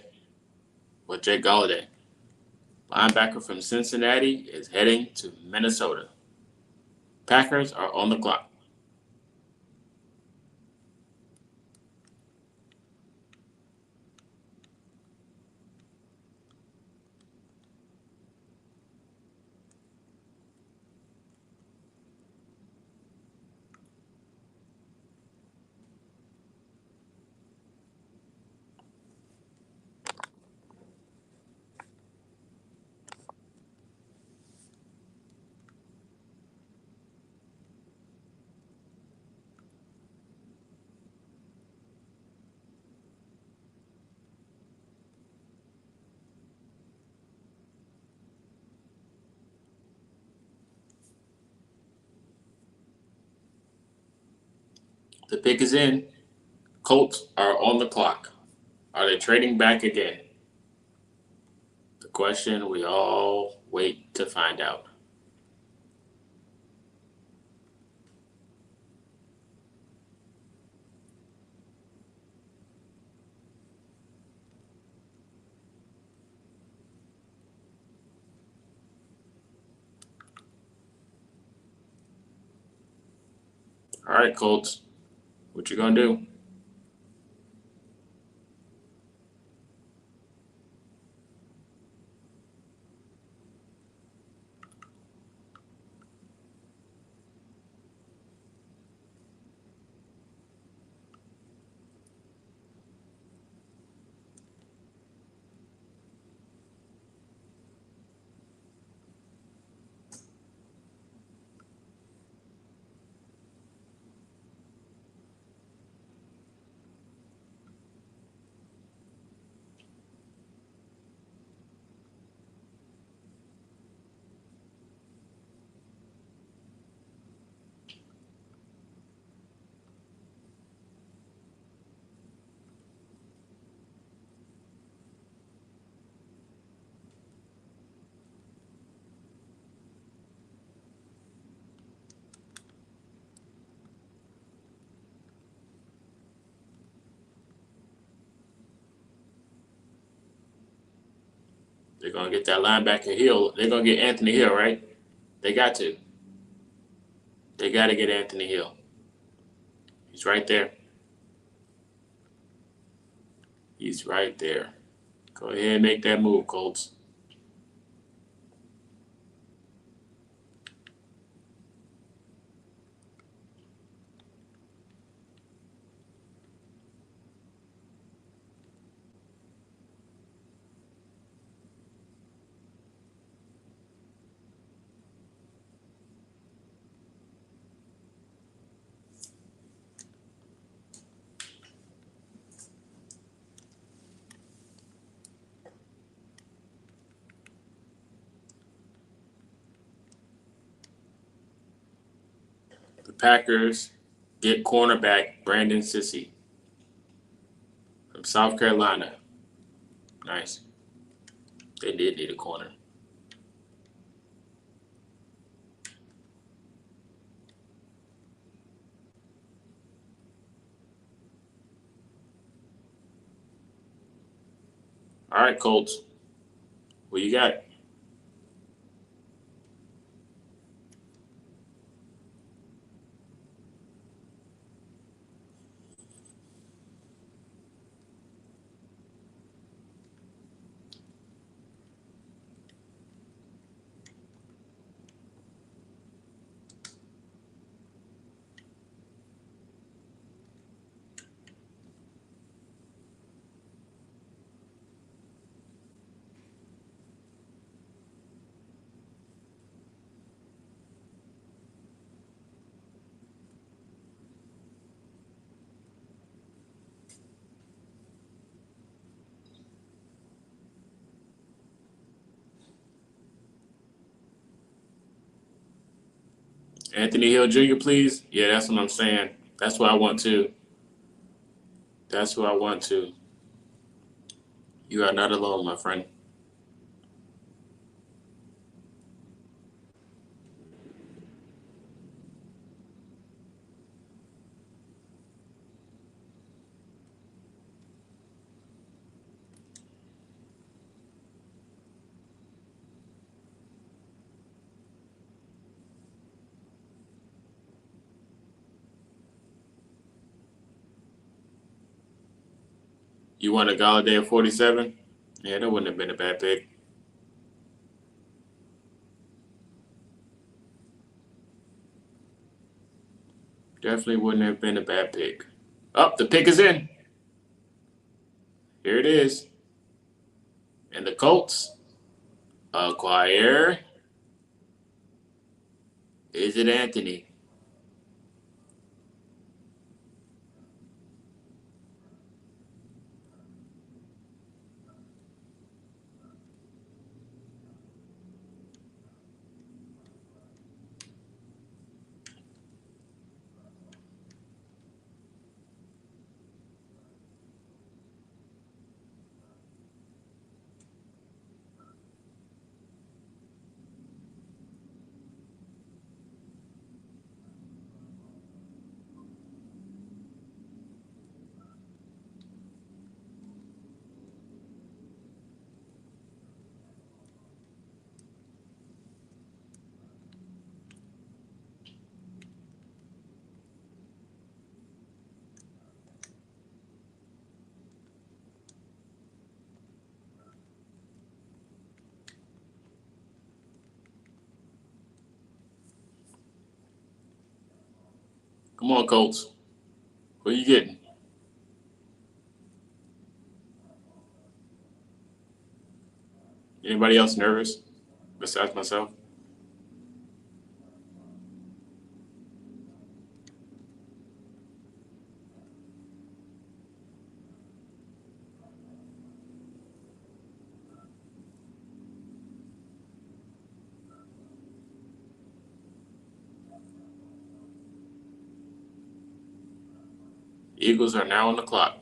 Jake Galladay, linebacker from Cincinnati, is heading to Minnesota. Packers are on the clock. The pick is in. Colts are on the clock. Are they trading back again? The question we all wait to find out. All right, Colts, what you gonna do? They're gonna get that linebacker Hill. They're gonna get Anthony Hill, right? They got to. They got to get Anthony Hill. He's right there. He's right there. Go ahead and make that move, Colts. The Packers get cornerback Brandon Sissy from South Carolina. Nice. They did need a corner. All right, Colts. What you got? Anthony Hill Jr., please. Yeah, that's what I'm saying. That's what I want to. That's who I want to. You are not alone, my friend. You want a Galladay at 47? Yeah, that wouldn't have been a bad pick. Definitely wouldn't have been a bad pick. Oh, the pick is in. Here it is. And the Colts acquire. Is it Anthony? Come on, Colts. Who are you getting? Anybody else nervous besides myself? Eagles are now on the clock.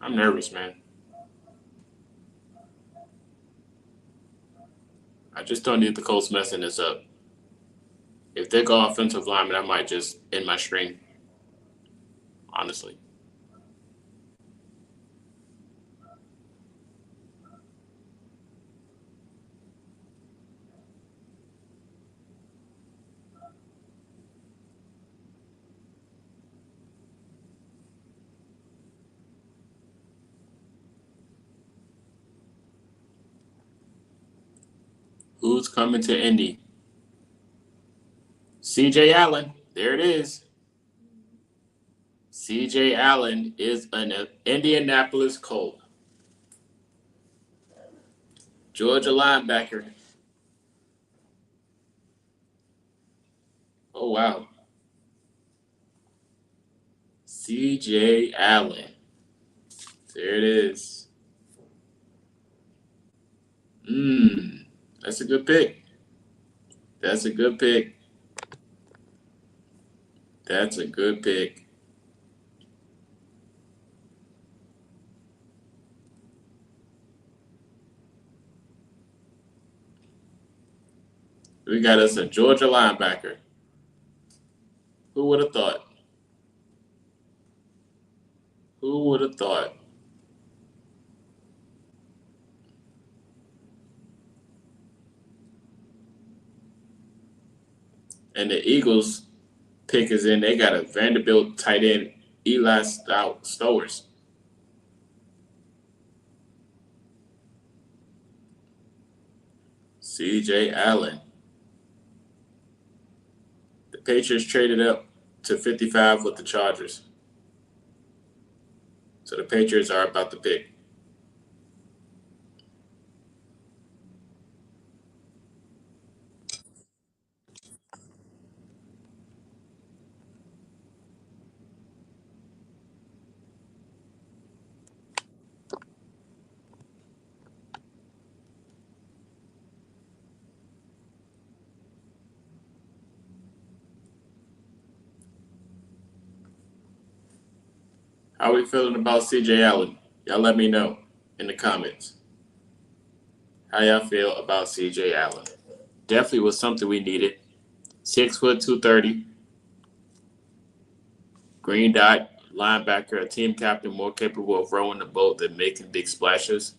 I'm nervous, man. I just don't need the Colts messing this up. If they go offensive lineman, I might just end my stream. Honestly. Who's coming to Indy? CJ Allen. There it is. CJ Allen is an Indianapolis Colt. Georgia linebacker. Oh, wow. C.J. Allen. There it is. That's a good pick. That's a good pick. That's a good pick. We got us a Georgia linebacker. Who would have thought? Who would have thought? And the Eagles pick is in. They got a Vanderbilt tight end, Eli Stowers. C.J. Allen. The Patriots traded up to 55 with the Chargers. So the Patriots are about to pick. How are we feeling about C.J. Allen? Y'all let me know in the comments. How y'all feel about C.J. Allen? Definitely was something we needed. 6', 230. Green dot, linebacker, a team captain more capable of rowing the boat than making big splashes.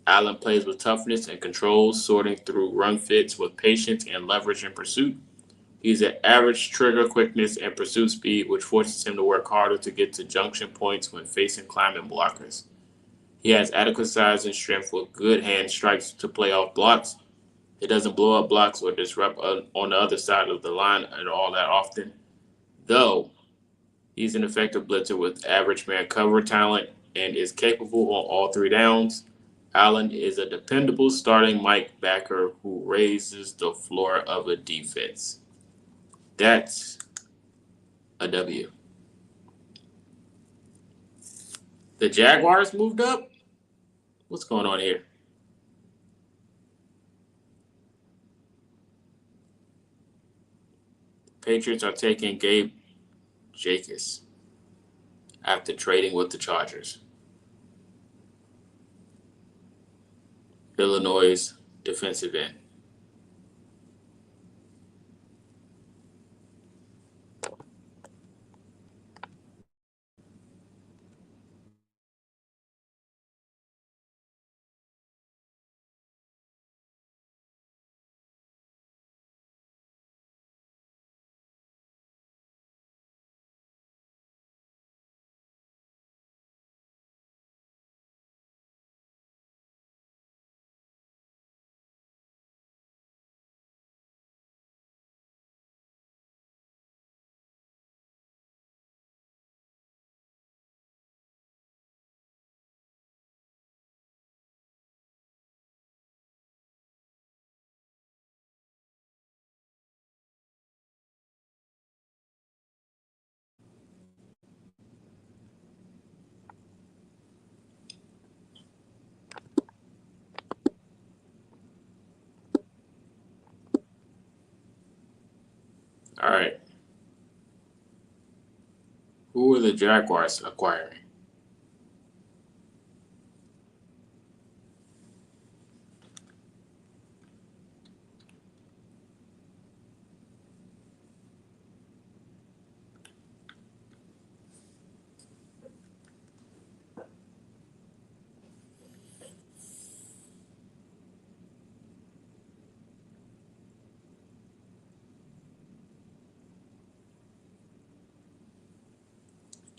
Allen plays with toughness and control, sorting through run fits with patience and leverage in pursuit. He's at average trigger quickness and pursuit speed, which forces him to work harder to get to junction points when facing climbing blockers. He has adequate size and strength with good hand strikes to play off blocks. He doesn't blow up blocks or disrupt on the other side of the line at all that often, though he's an effective blitzer with average man cover talent and is capable on all three downs. Allen is a dependable starting Mike backer who raises the floor of a defense. That's a W. The Jaguars moved up? What's going on here? Patriots are taking Gabe Jacobs after trading with the Chargers. Illinois defensive end. All right. Who are the Jaguars acquiring?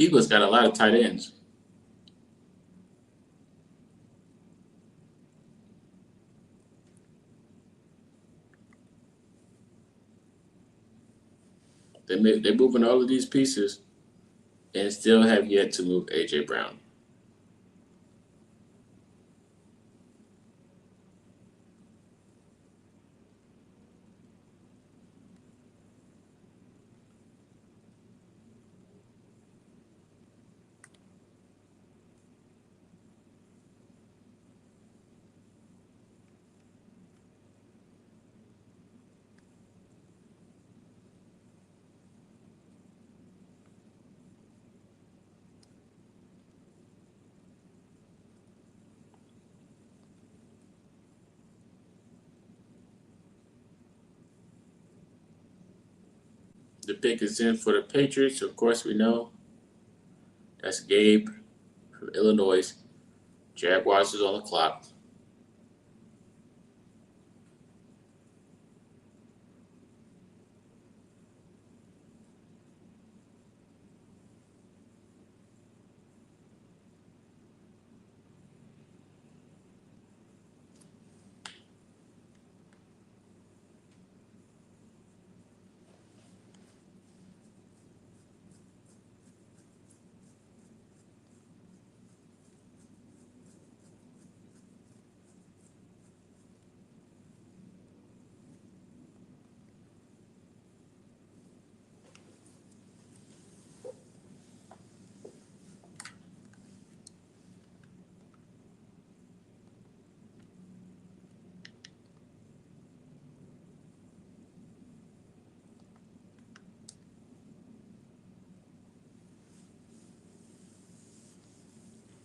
Eagles got a lot of tight ends. They're moving all of these pieces and still have yet to move A.J. Brown. The pick is in for the Patriots. Of course, we know that's Gabe from Illinois. Jaguars is on the clock.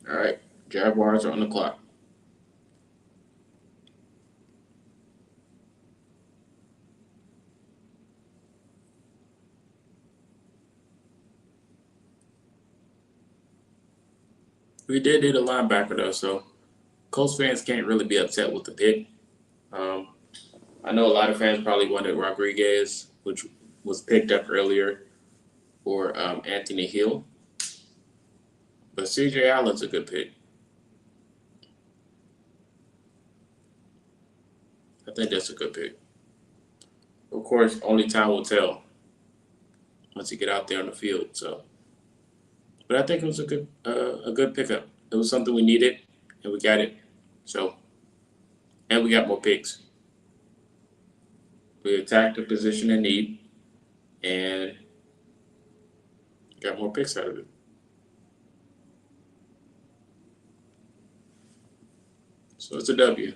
All right, Jaguars are on the clock. We did need a linebacker though, so Colts fans can't really be upset with the pick. Um, I know a lot of fans probably wanted Rodriguez, which was picked up earlier, or Anthony Hill, but C.J. Allen's a good pick. I think that's a good pick. Of course, only time will tell once you get out there on the field. So, but I think it was a good pickup. It was something we needed, and we got it. So, and we got more picks. We attacked the position in need, and got more picks out of it. So it's a W.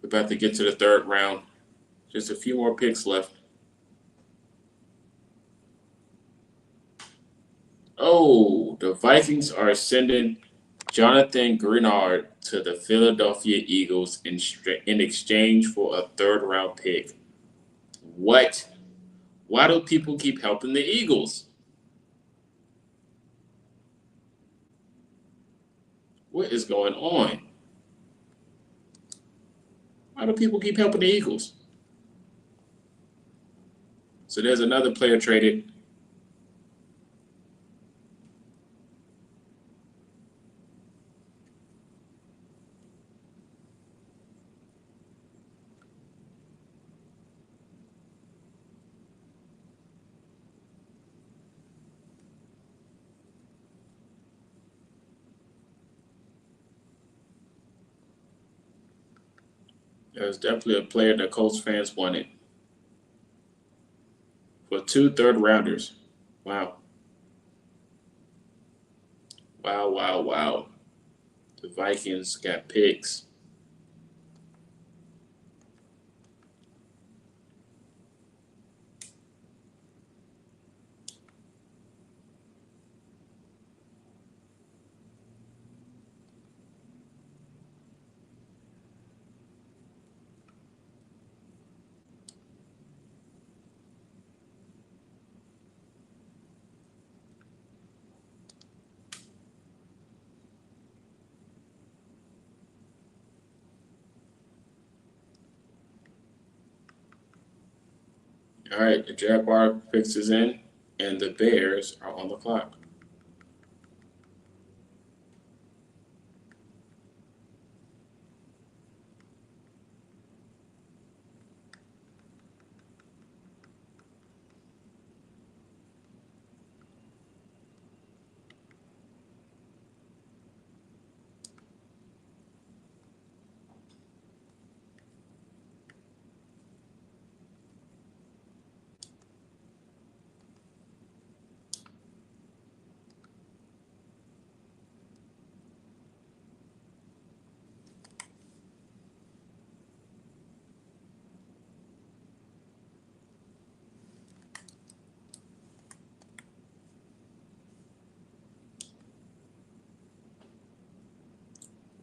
We're about to get to the third round. Just a few more picks left. Oh, the Vikings are sending Jonathan Grenard to the Philadelphia Eagles in exchange for a third round pick. What? Why do people keep helping the Eagles? What is going on? Why do people keep helping the Eagles? So there's another player traded. There's definitely a player that Colts fans wanted for 2 third rounders. Wow. Wow, wow, wow. The Vikings got picks. All right, the Jaguar picks is in, and the Bears are on the clock.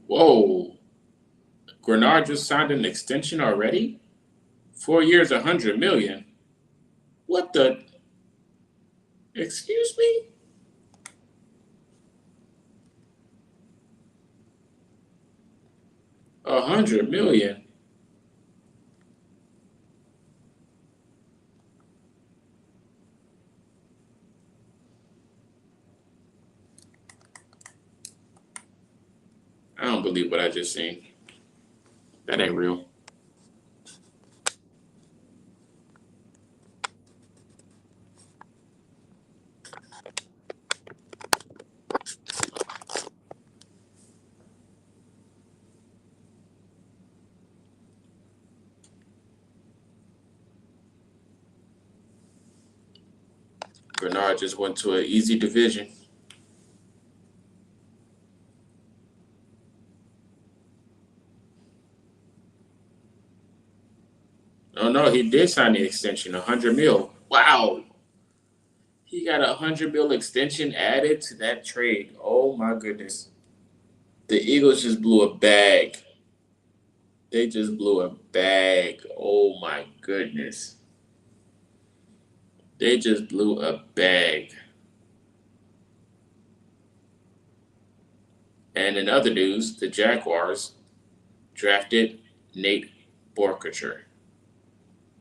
Whoa. Grenard just signed an extension already? 4 years, 100 million. What the? Excuse me? 100 million. I don't believe what I just seen. That ain't real. Grenard just went to an easy division. Oh no, he did sign the extension, 100 mil. Wow. He got 100 mil extension added to that trade. Oh my goodness. The Eagles just blew a bag. They just blew a bag. Oh my goodness. They just blew a bag. And in other news, the Jaguars drafted Nate Borkacher,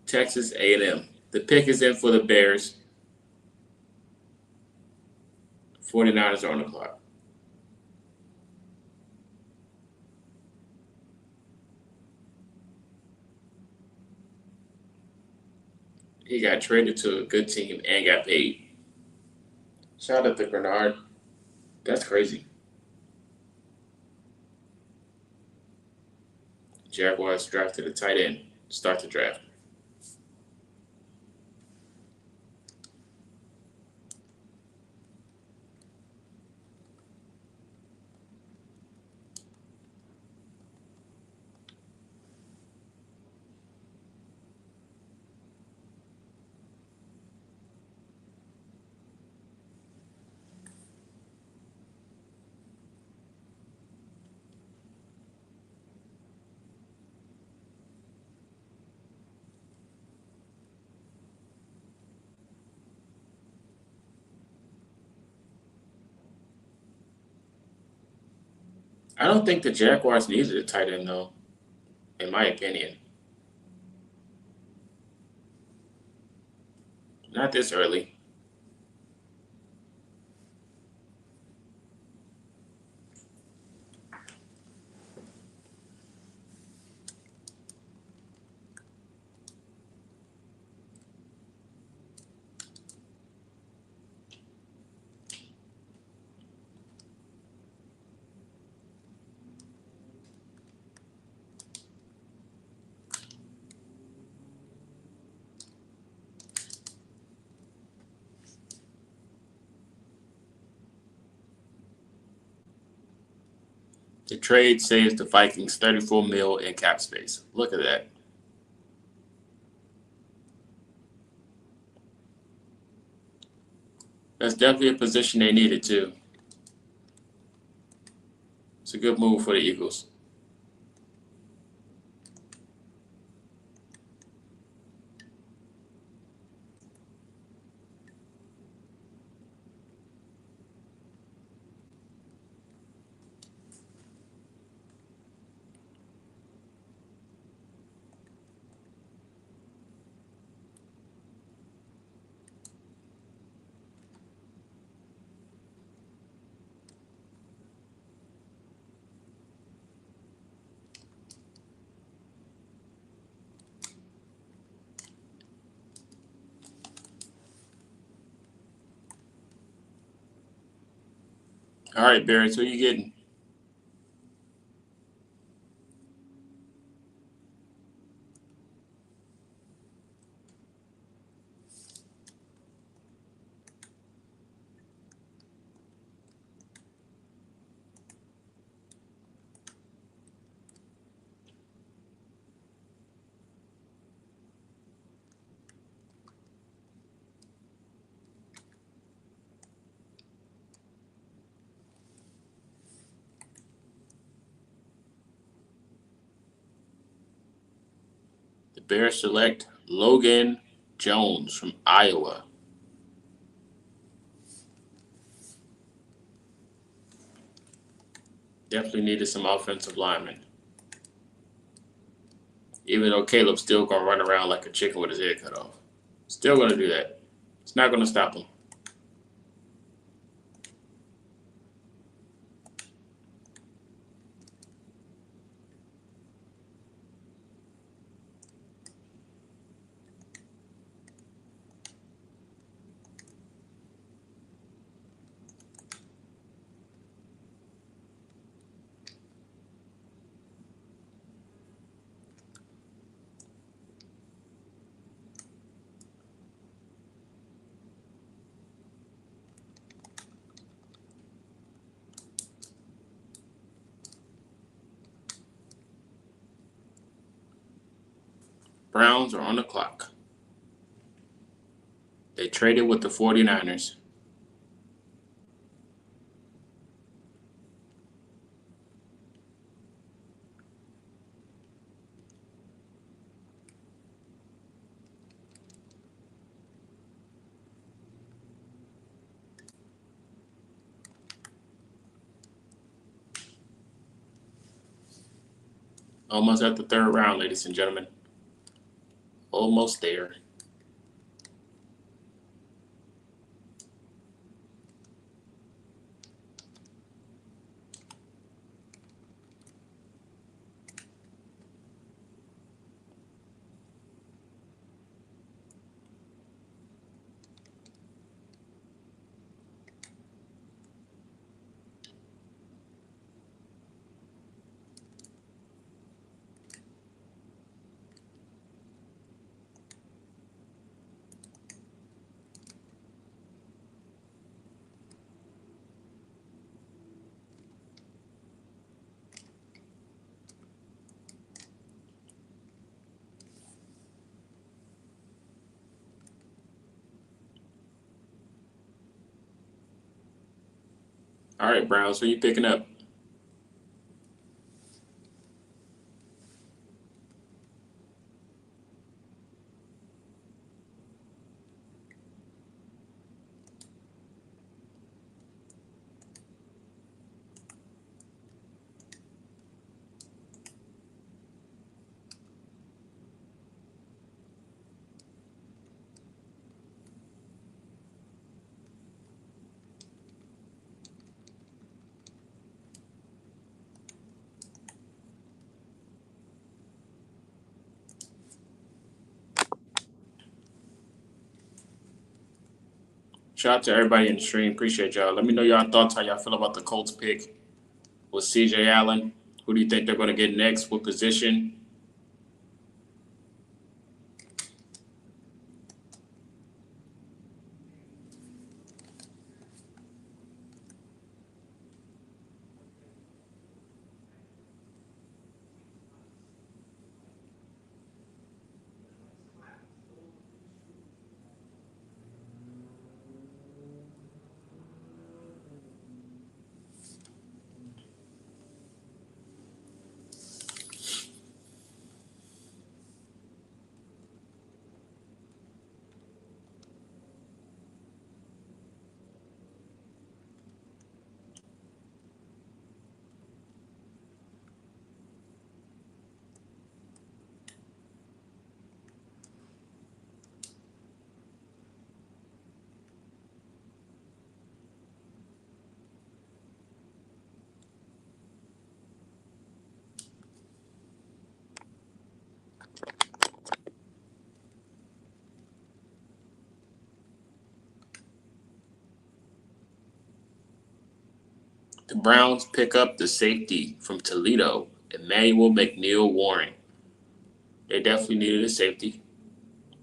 Texas A&M. The pick is in for the Bears. 49ers are on the clock. He got traded to a good team and got paid. Shout out to Grenard. That's crazy. Jaguars drafted a tight end. Start the draft. I don't think the Jaguars needed a tight end though, in my opinion. Not this early. The trade saves the Vikings 34 mil in cap space. Look at that. That's definitely a position they needed too. It's a good move for the Eagles. All right, Barry, so you getting? Bears select Logan Jones from Iowa. Definitely needed some offensive linemen. Even though Caleb's still going to run around like a chicken with his head cut off. Still going to do that. It's not going to stop him. Browns are on the clock. They traded with the 49ers. Almost at the third round, ladies and gentlemen. Almost there. All right, Browns, who you picking up? Shout out to everybody in the stream. Appreciate y'all. Let me know y'all thoughts, how y'all feel about the Colts pick with CJ Allen. Who do you think they're going to get next? What position? The Browns pick up the safety from Toledo, Emmanuel McNeil-Warren. They definitely needed a safety.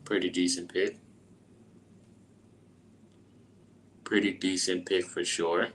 Pretty decent pick. Pretty decent pick for sure.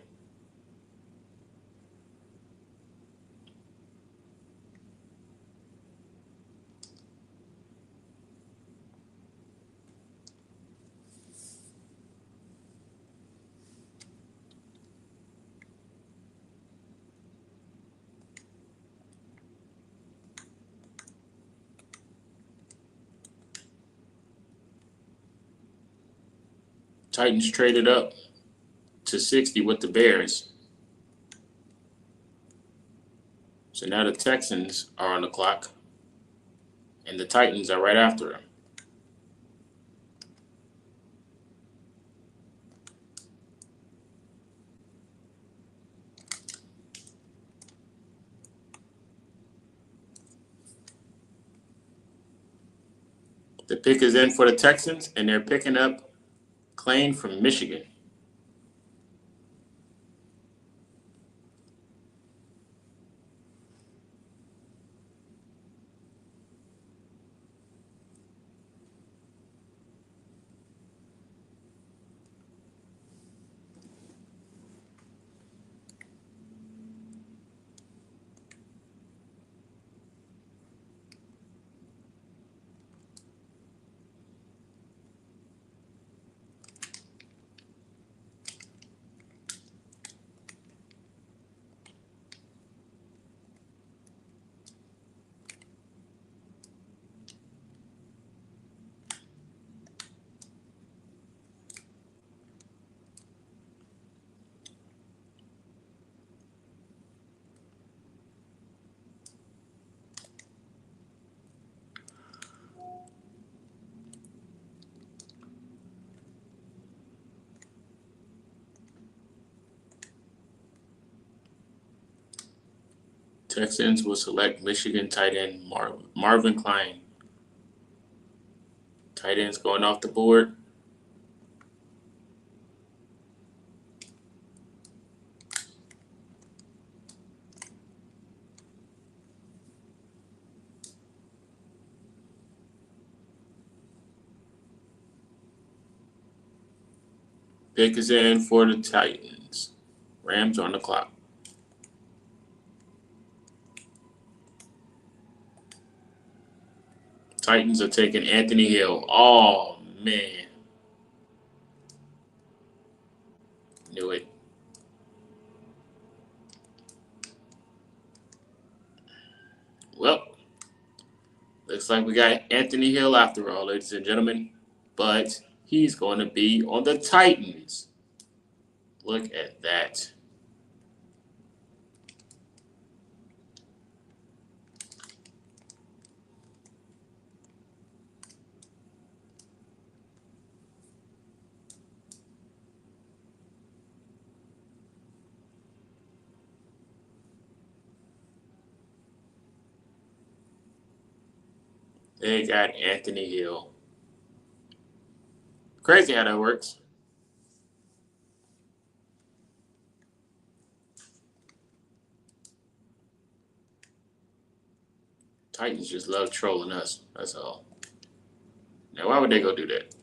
Titans traded up to 60 with the Bears. So now the Texans are on the clock, and the Titans are right after them. The pick is in for the Texans, and they're picking up Klein from Michigan. Texans will select Michigan tight end Marvin Klein. Tight ends going off the board. Pick is in for the Titans. Rams on the clock. Titans are taking Anthony Hill. Oh, man. Knew it. Well, looks like we got Anthony Hill after all, ladies and gentlemen. But he's going to be on the Titans. Look at that. They got Anthony Hill. Crazy how that works. Titans just love trolling us. That's all. Now, why would they go do that?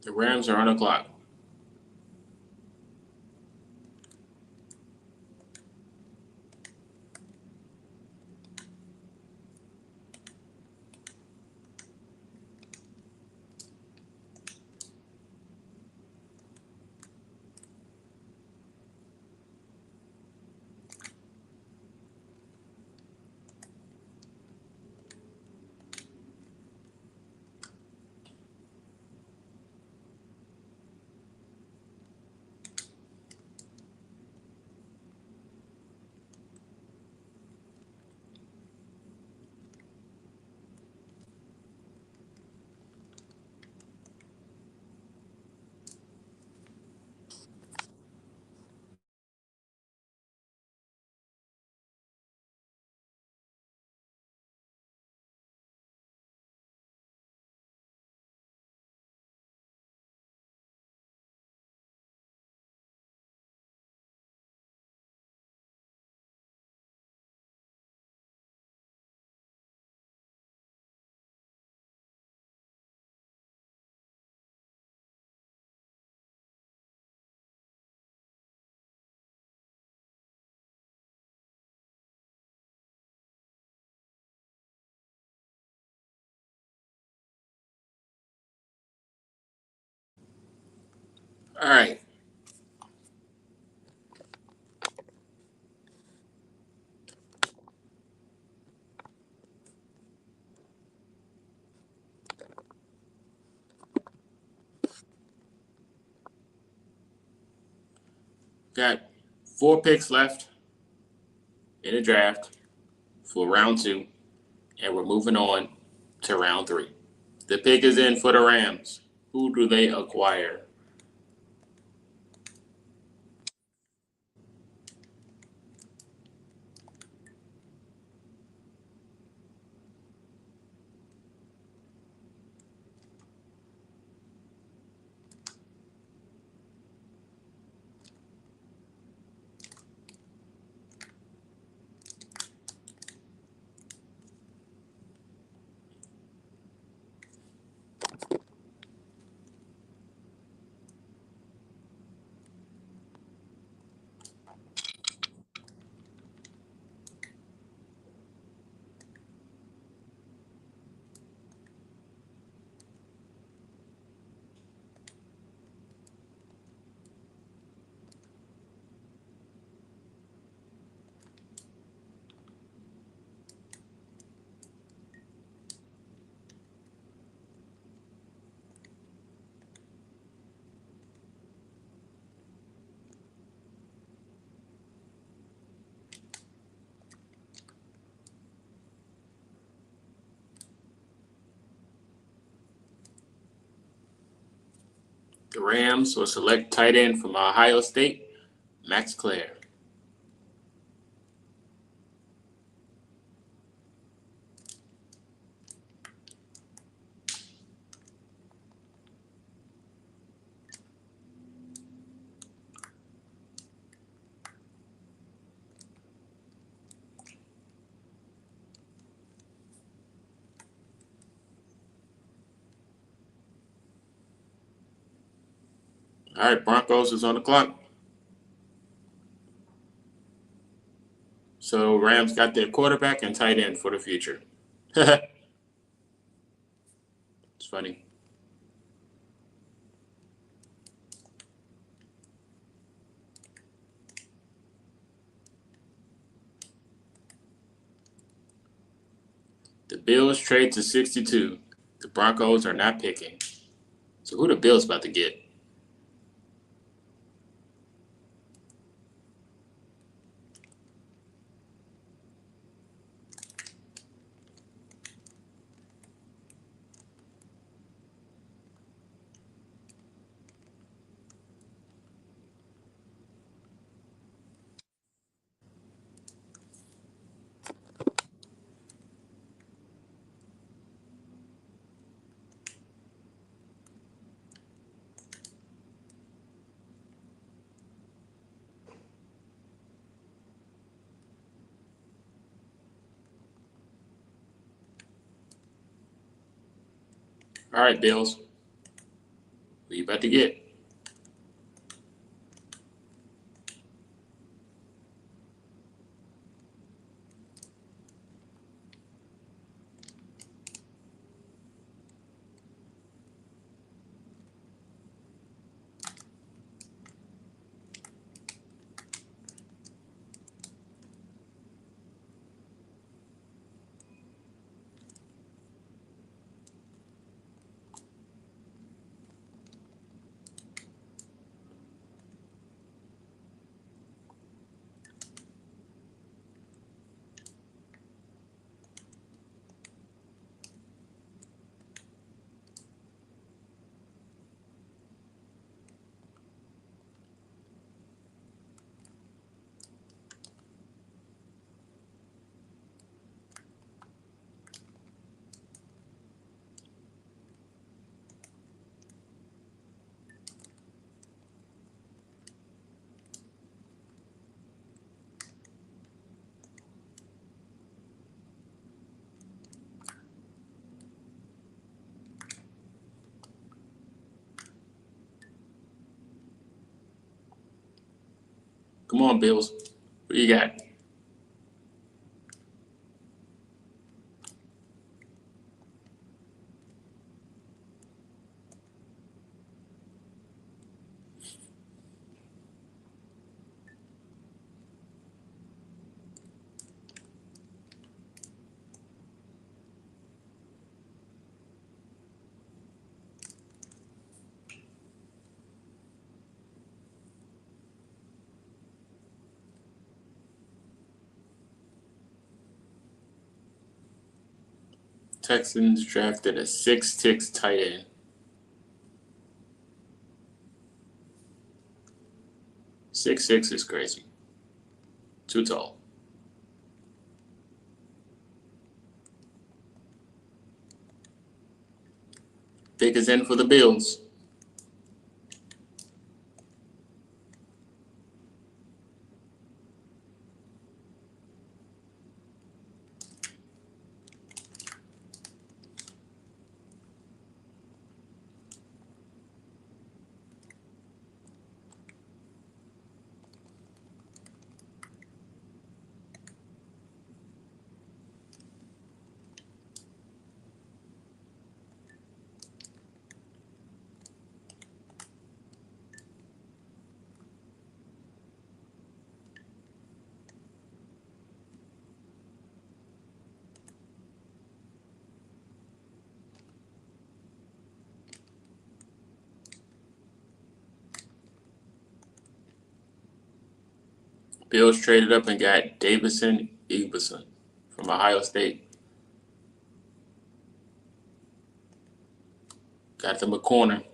The Rams are on the clock. All right. Got 4 picks left in the draft for round 2, and we're moving on to round 3. The pick is in for the Rams. Who do they acquire? The Rams will select tight end from Ohio State, Max Clare. All right, Broncos is on the clock. So Rams got their quarterback and tight end for the future. It's funny. The Bills trade to 62. The Broncos are not picking. So who the Bills about to get? All right, Bills. you about to get? Come on, Bills. What you got? Texans drafted a 6'6" tight end. 6'6" is crazy. Too tall. Pick is in for the Bills. Bills traded up and got Davison Iverson from Ohio State. Got them a corner.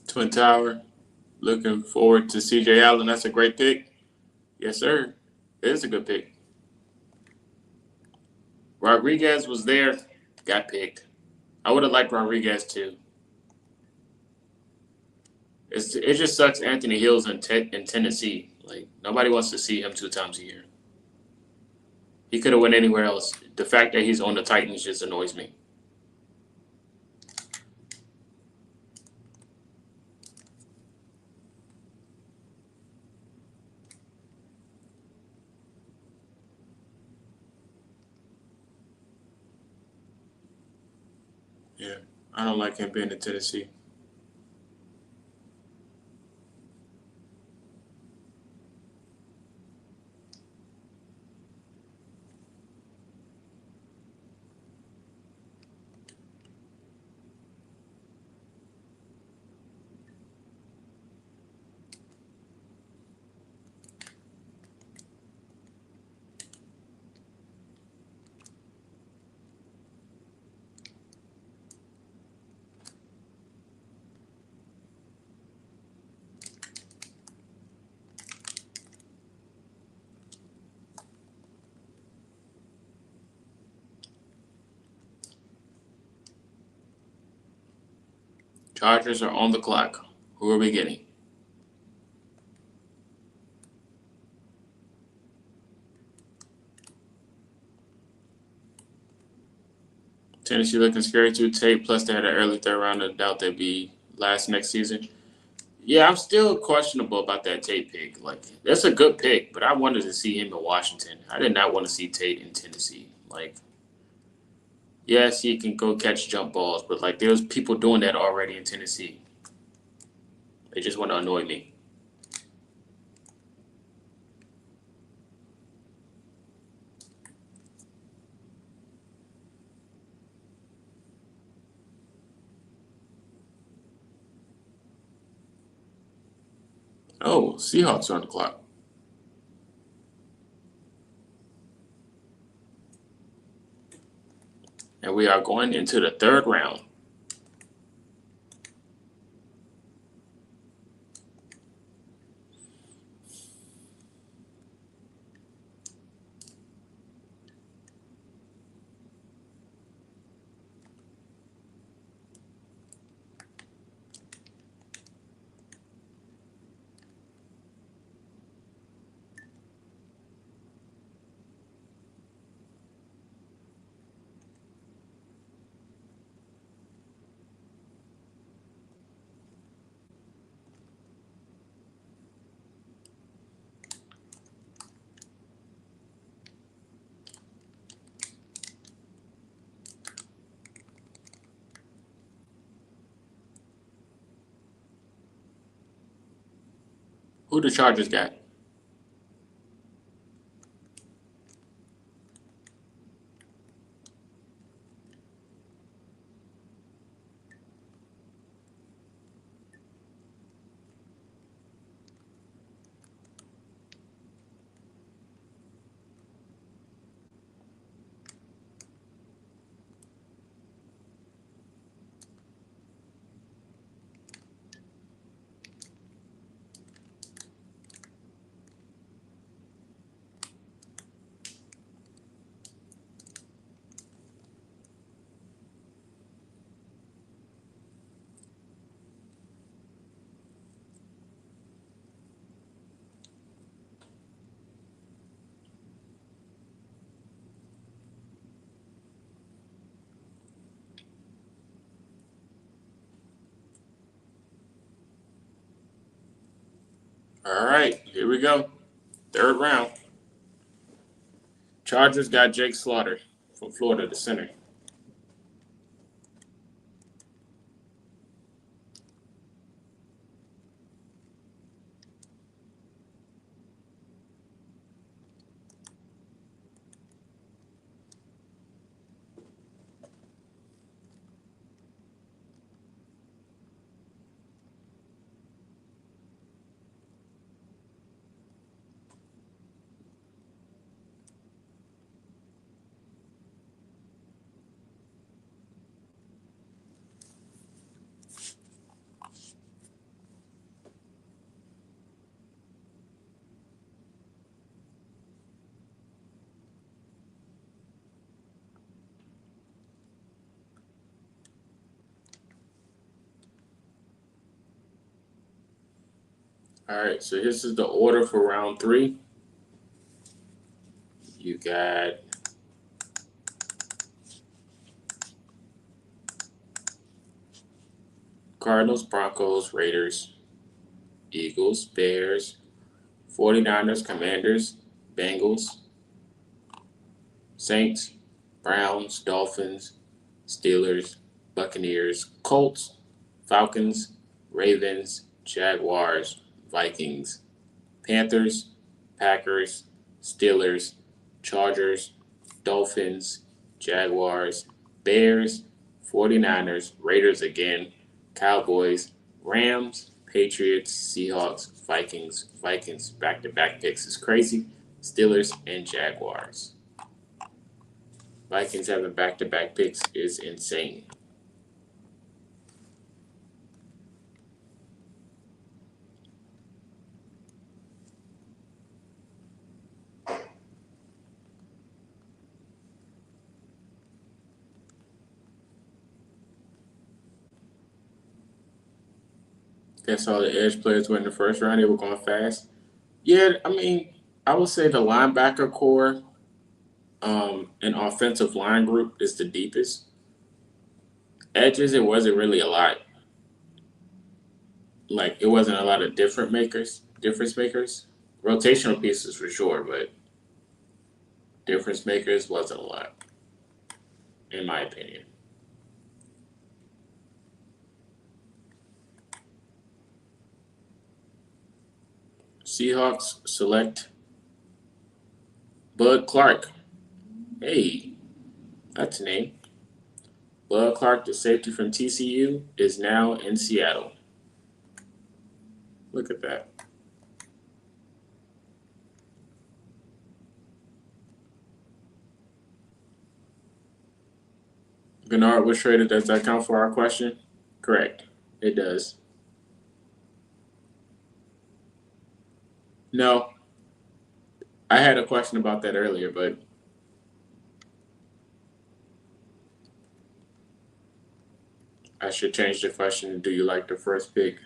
Twin Tower. Looking forward to CJ Allen. That's a great pick. Yes, sir. It is a good pick. Rodriguez was there, got picked. I would have liked Rodriguez too. It just sucks Anthony Hill's in Tennessee. Like, nobody wants to see him 2 times a year. He could have went anywhere else. The fact that he's on the Titans just annoys me. Yeah, I don't like him being in Tennessee. Chargers are on the clock. Who are we getting? Tennessee looking scary too. Tate, plus they had an early third round. I doubt they'd be last next season. Yeah, I'm still questionable about that Tate pick. Like, that's a good pick, but I wanted to see him in Washington. I did not want to see Tate in Tennessee. Like, yes, he can go catch jump balls, but like, there's people doing that already in Tennessee. They just want to annoy me. Oh, Seahawks are on the clock. And we are going into the third round. Who the Chargers got? All right, here we go. Third round. Chargers got Jake Slaughter from Florida, the center. All right, so this is the order for round three. You got Cardinals, Broncos, Raiders, Eagles, Bears, 49ers, Commanders, Bengals, Saints, Browns, Dolphins, Steelers, Buccaneers, Colts, Falcons, Ravens, Jaguars, Vikings, Panthers, Packers, Steelers, Chargers, Dolphins, Jaguars, Bears, 49ers, Raiders again, Cowboys, Rams, Patriots, Seahawks, Vikings, back-to-back picks is crazy, Steelers, and Jaguars. Vikings having back-to-back picks is insane. Guess all the edge players were in the first round. They were going fast. Yeah, I mean, I would say the linebacker core and offensive line group is the deepest. Edges, it wasn't really a lot. Like it wasn't a lot of difference makers. Rotational pieces for sure, but difference makers wasn't a lot, in my opinion. Seahawks select Bud Clark. Hey, that's a name. Bud Clark, the safety from TCU, is now in Seattle. Look at that. Bernard was traded. Does that count for our question? Correct. It does. No, I had a question about that earlier, but I should change the question to do you like the first pick?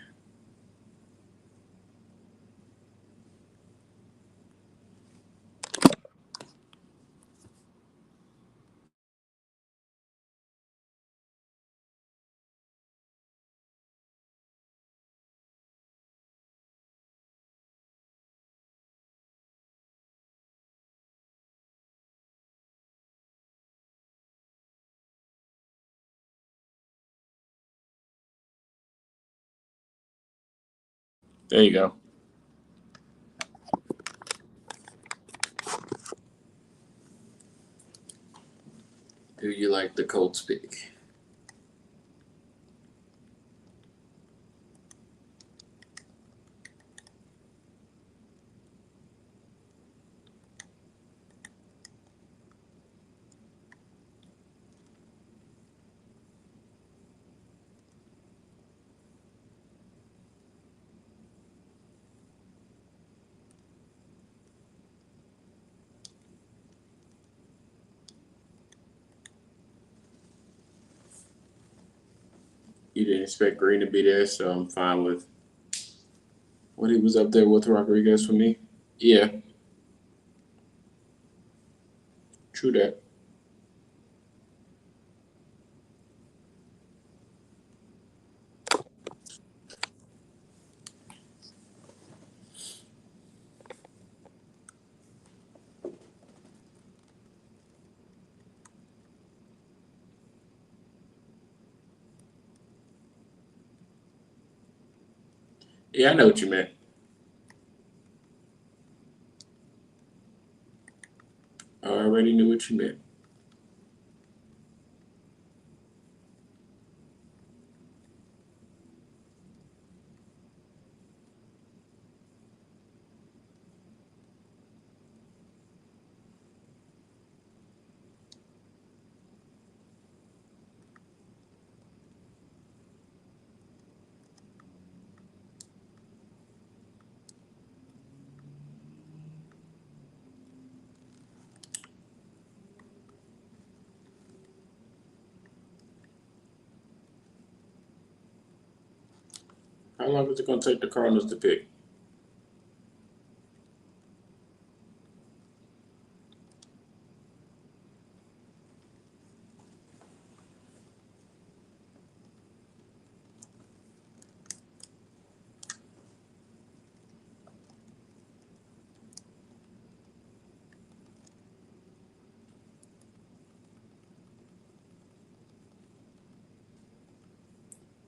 There you go. Do you like the Colts pick? You didn't expect Green to be there, so I'm fine with what he was up there with Rodriguez for me. Yeah, true that. Yeah, I know what you meant. I already knew what you meant. How long is it going to take the Cardinals to pick?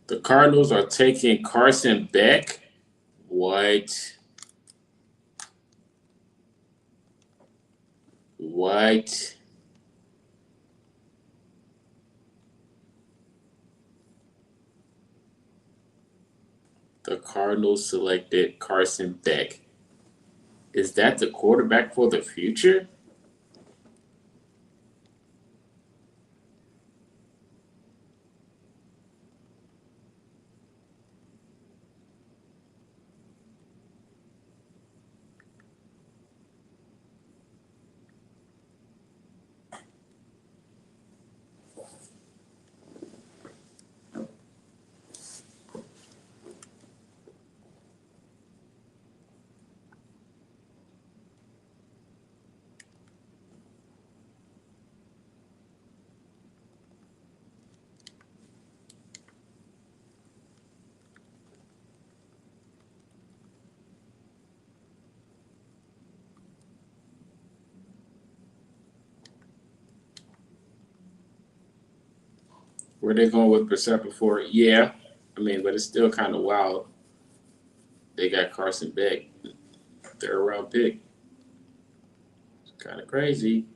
The Cardinals are taking Carson Beck. What? What? The Cardinals selected Carson Beck. Is that the quarterback for the future? Were they going with Brissett before? Yeah. I mean, but it's still kind of wild. They got Carson Beck, third round pick. It's kind of crazy.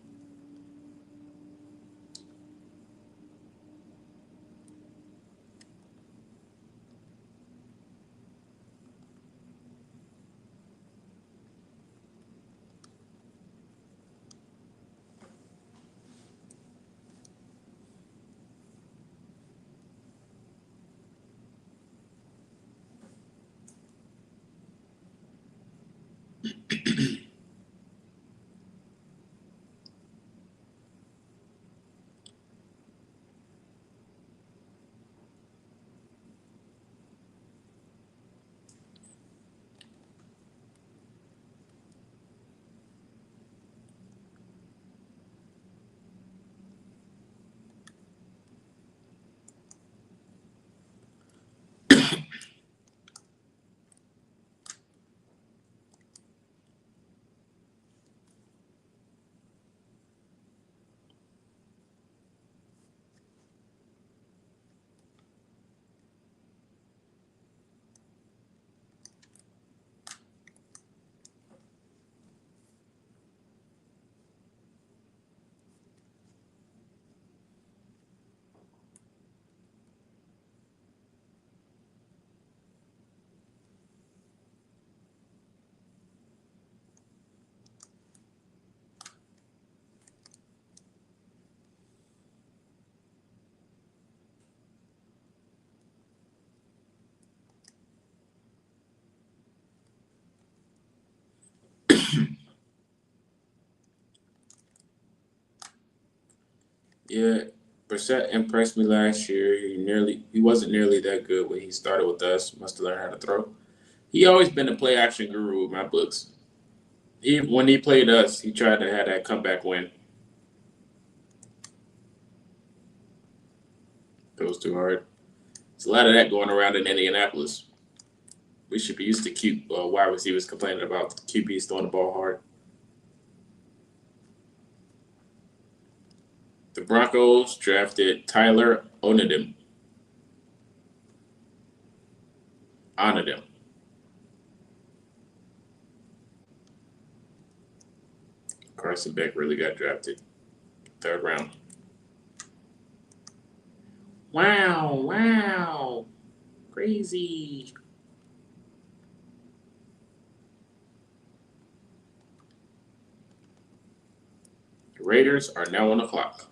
Yeah, Brissett impressed me last year. He wasn't nearly that good when he started with us. Must have learned how to throw. He always been a play action guru in my books. When he played us, he tried to have that comeback win. Goes too hard. There's a lot of that going around in Indianapolis. We should be used to wide receivers complaining about QBs throwing the ball hard. The Broncos drafted Tyler Onadim. Onadim. Carson Beck really got drafted. Third round. Wow, wow. Crazy. The Raiders are now on the clock.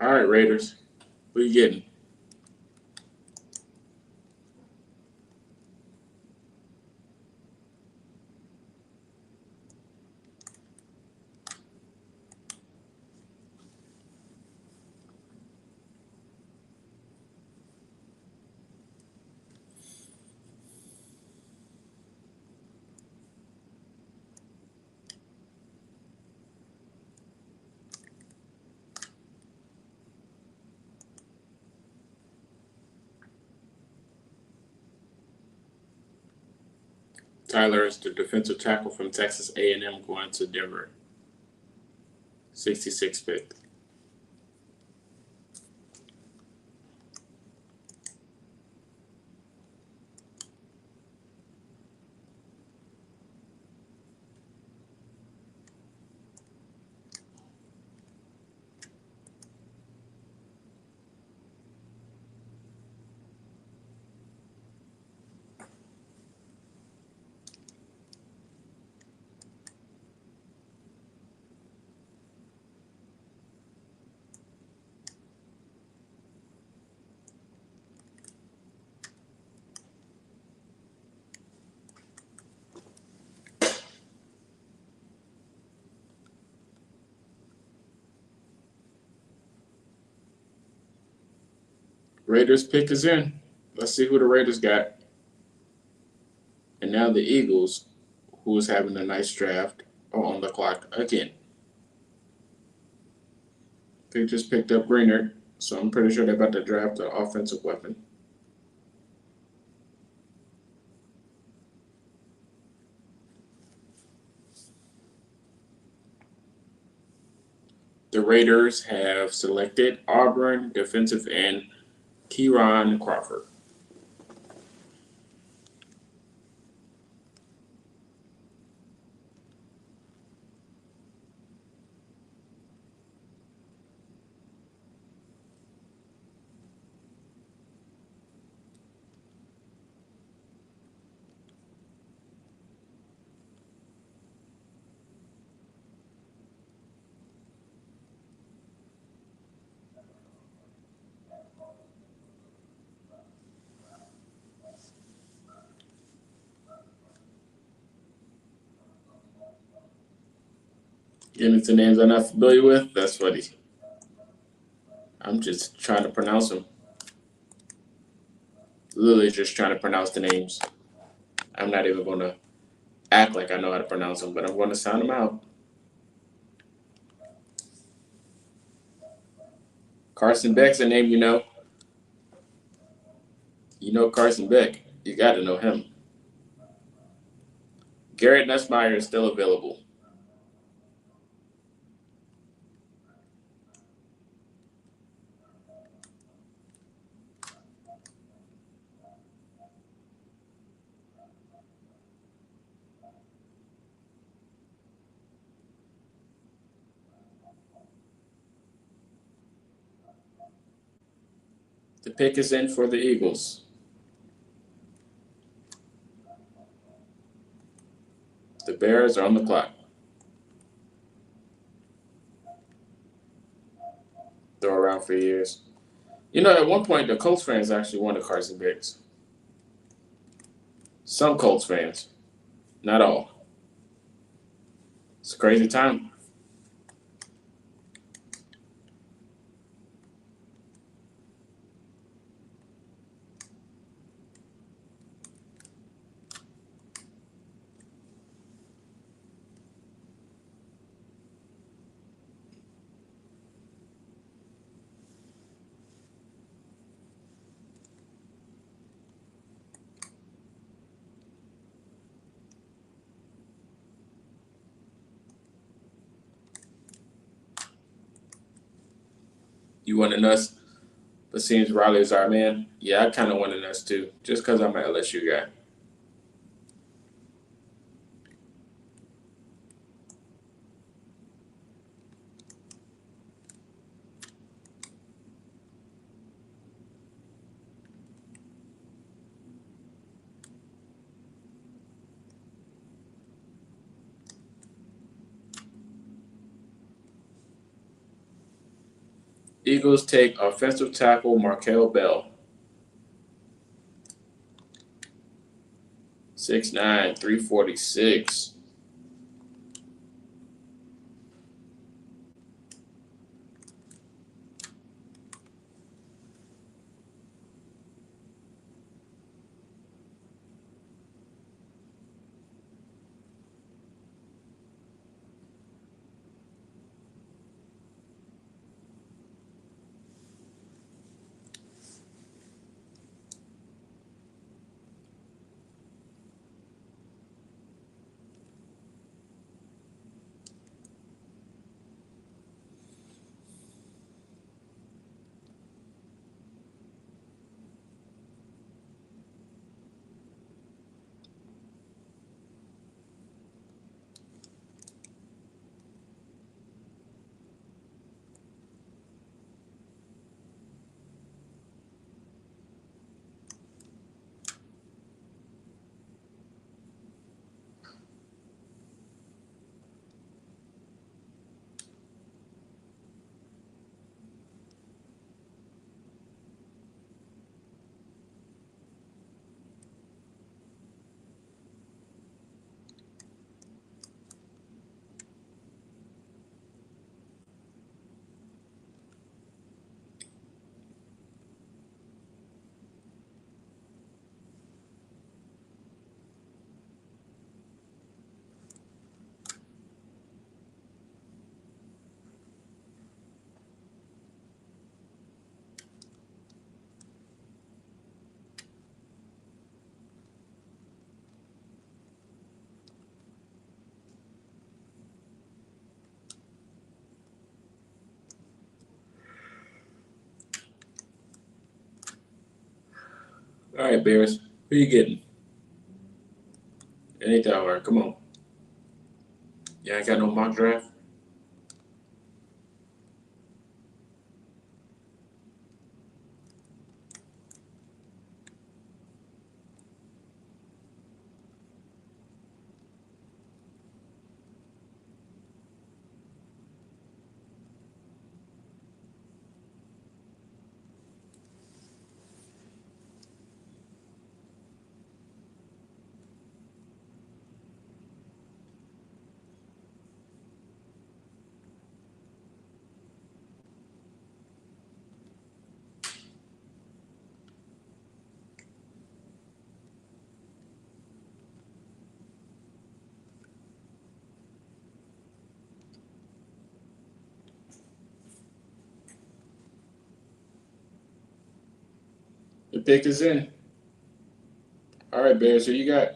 All right, Raiders. What are you getting? Tyler is the defensive tackle from Texas A&M going to Denver. 66 pick. Raiders pick is in. Let's see who the Raiders got. And now the Eagles, who is having a nice draft, are on the clock again. They just picked up Greener, so I'm pretty sure they're about to draft an offensive weapon. The Raiders have selected Auburn defensive end Kieran Crawford. Getting into names I'm not familiar with, that's funny. I'm just trying to pronounce them. Literally just trying to pronounce the names. I'm not even going to act like I know how to pronounce them, but I'm going to sound them out. Carson Beck's a name you know. You know Carson Beck. You got to know him. Garrett Nussmeier is still available. The pick is in for the Eagles. The Bears are on the clock. They're around for years. You know, at one point, the Colts fans actually wanted Carson Beck's. Some Colts fans, not all. It's a crazy time. You want a Nuss, but seems Riley is our man. Yeah, I kind of want a Nuss too, just because I'm an LSU guy. Eagles take offensive tackle Markel Bell. 6'9", 346. All right, Bears. Who you getting? Anything, all right. Come on. Yeah, I got no mock draft. The pick is in. All right, Bears. Who you got?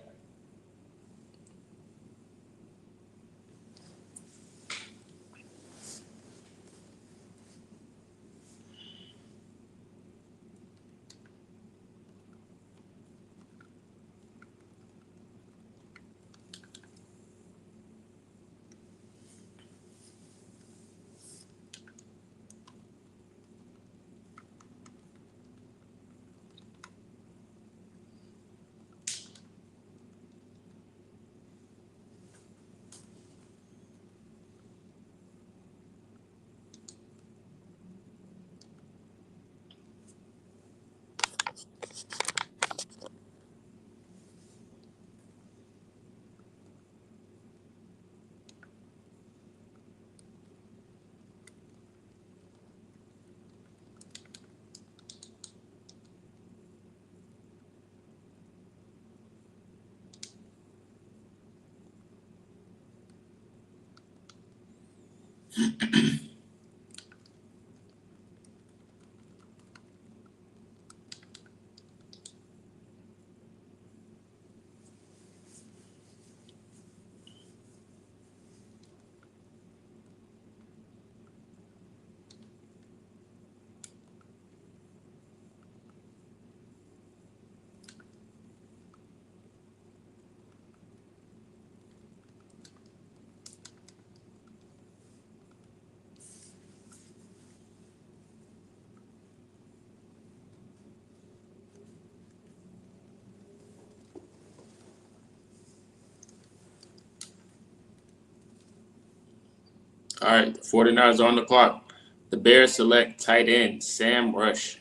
All right, the 49ers are on the clock. The Bears select tight end Sam Rush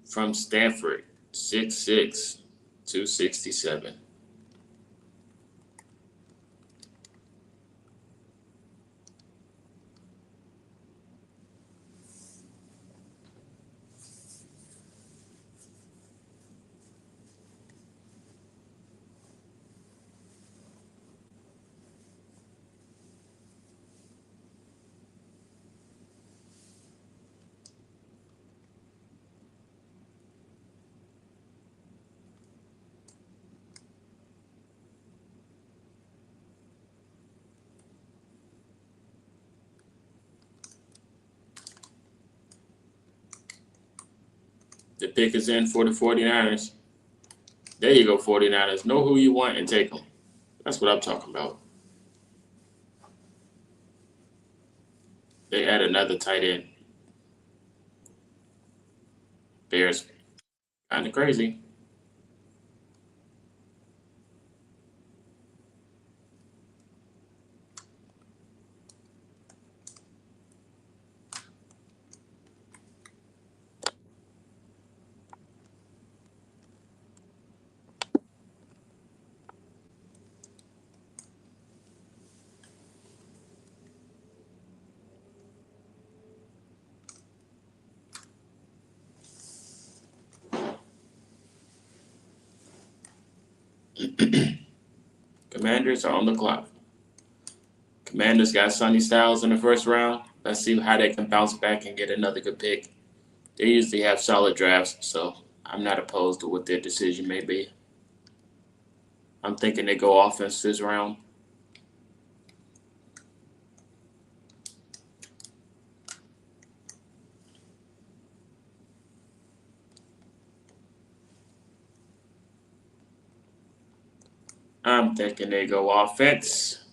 from Stanford, 6'6", 267. The pick is in for the 49ers. There you go, 49ers. Know who you want and take them. That's what I'm talking about. They add another tight end. Bears, kind of crazy. Commanders are on the clock. Commanders got Sonny Styles in the first round. Let's see how they can bounce back and get another good pick. They usually have solid drafts, so I'm not opposed to what their decision may be. I'm thinking they go offense this round. I'm thinking they go offense.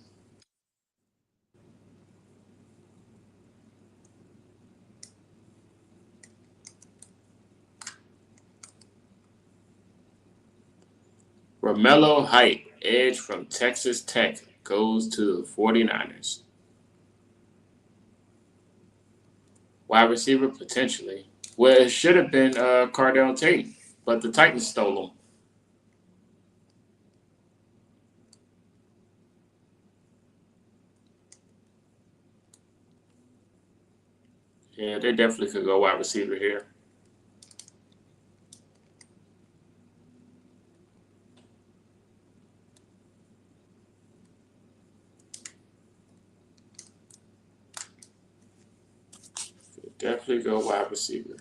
Romello Height, edge from Texas Tech, goes to the 49ers. Wide receiver, potentially. Well, it should have been Cardell Tate, but the Titans stole him. Yeah, they definitely could go wide receiver here. Definitely go wide receiver.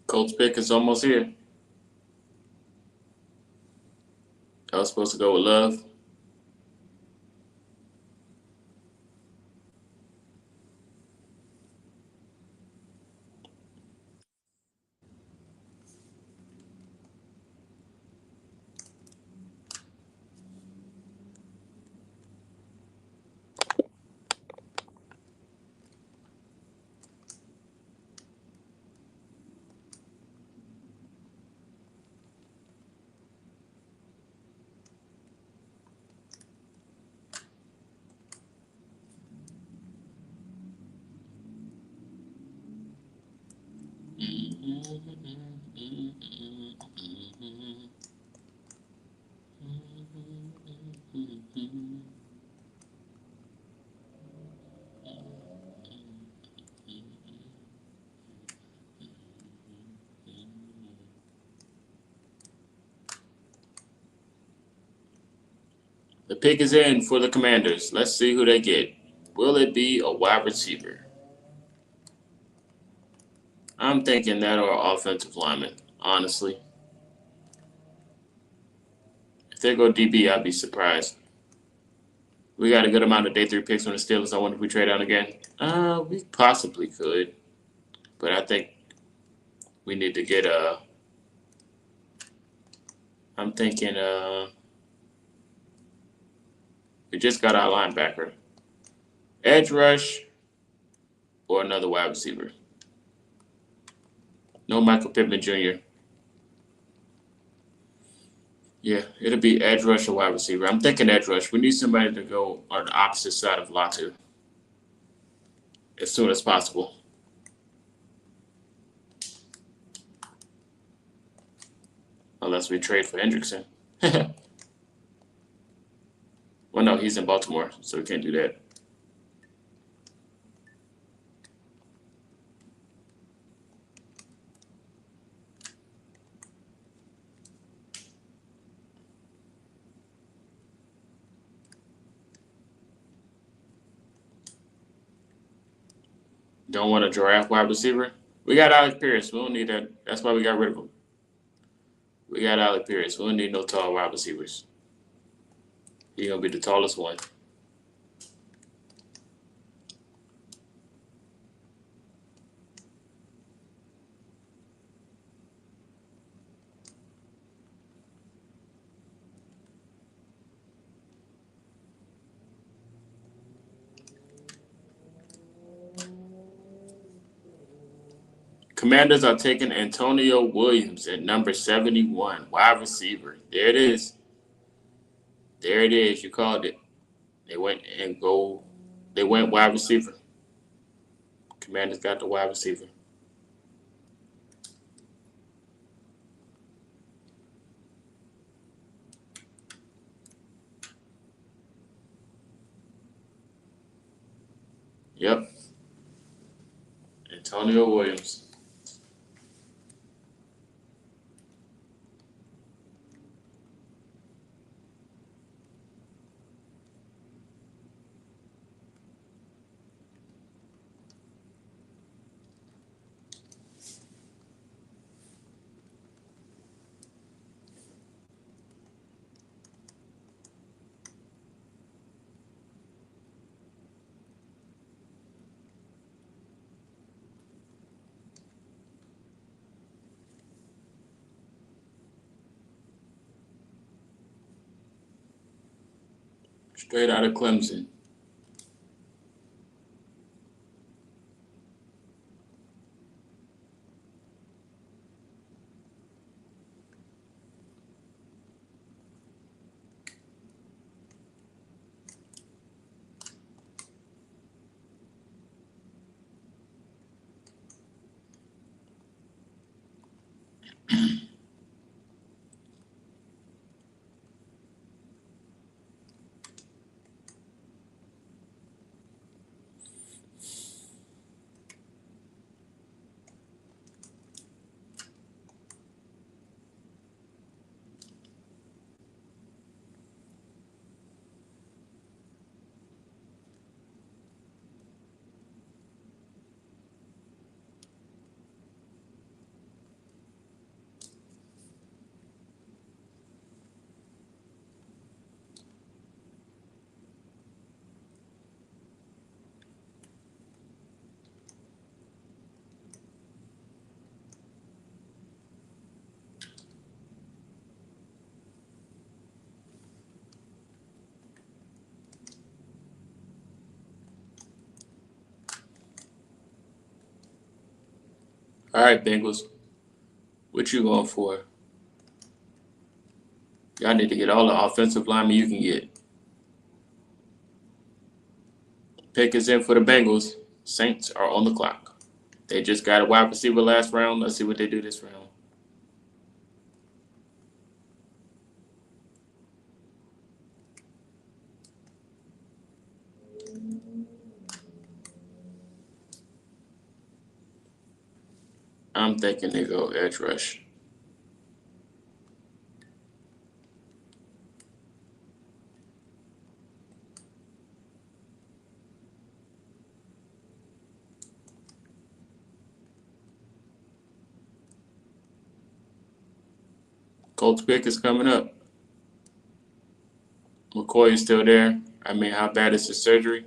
Colts pick is almost here. I was supposed to go with Love. The pick is in for the Commanders. Let's see who they get. Will it be a wide receiver? I'm thinking that or offensive lineman, honestly. If they go DB, I'd be surprised. We got a good amount of day 3 picks on the Steelers. I wonder if we trade out again. We possibly could. But I think we need to get a. I'm thinking we just got our linebacker. Edge rush or another wide receiver. No Michael Pittman Jr. Yeah, it'll be edge rush or wide receiver. I'm thinking edge rush. We need somebody to go on the opposite side of Latu as soon as possible. Unless we trade for Hendrickson. Well, no, he's in Baltimore, so we can't do that. Don't want to draft wide receiver. We got Alec Pierce. We don't need that. That's why we got rid of him. We got Alec Pierce. We don't need no tall wide receivers. He's gonna be the tallest one. Commanders are taking Antonio Williams at number 71, wide receiver. There it is. There it is. You called it. They went wide receiver. Commanders got the wide receiver. Yep. Antonio Williams. Straight out of Clemson. All right, Bengals. What you going for? Y'all need to get all the offensive linemen you can get. Pick is in for the Bengals. Saints are on the clock. They just got a wide receiver last round. Let's see what they do this round. I'm thinking they go edge rush. Colts pick is coming up. McCoy is still there. I mean, how bad is his surgery?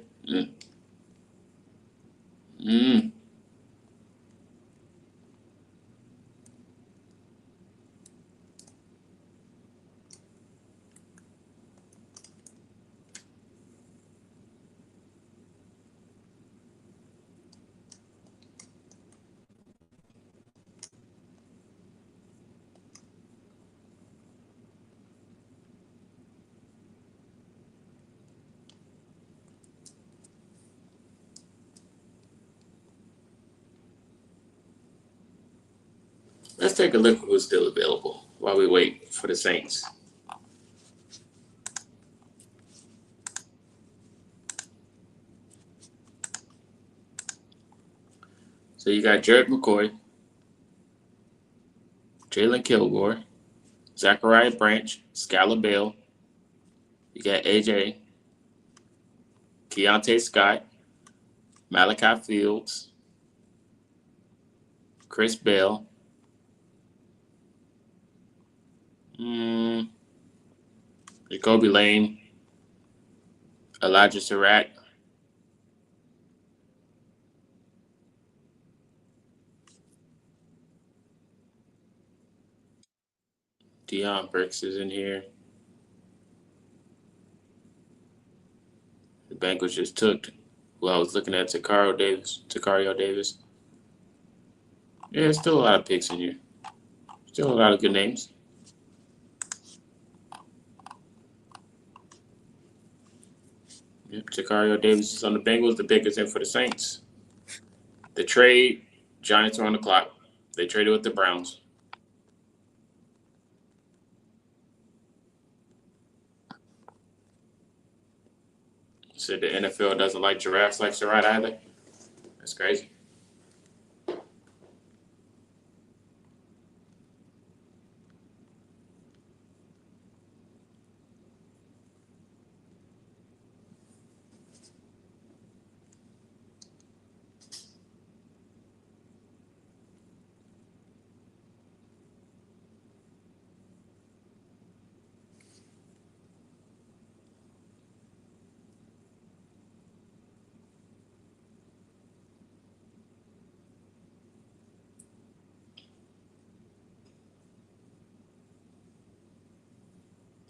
Let's take a look at who's still available while we wait for the Saints. So you got Jared McCoy, Jalen Kilgore, Zachariah Branch, Skylar Bell. You got AJ, Keontae Scott, Malachi Fields, Chris Bell, Jacoby Lane, Elijah Surratt, Deion Brooks is in here. The Bengals just took who I was looking at, Takario Davis. Yeah, there's still a lot of picks in here. Still a lot of good names. Yep, Takario Davis is on the Bengals. The pick is in for the Saints. The trade, Giants are on the clock. They traded with the Browns. Said the NFL doesn't like giraffes like to ride either. That's crazy.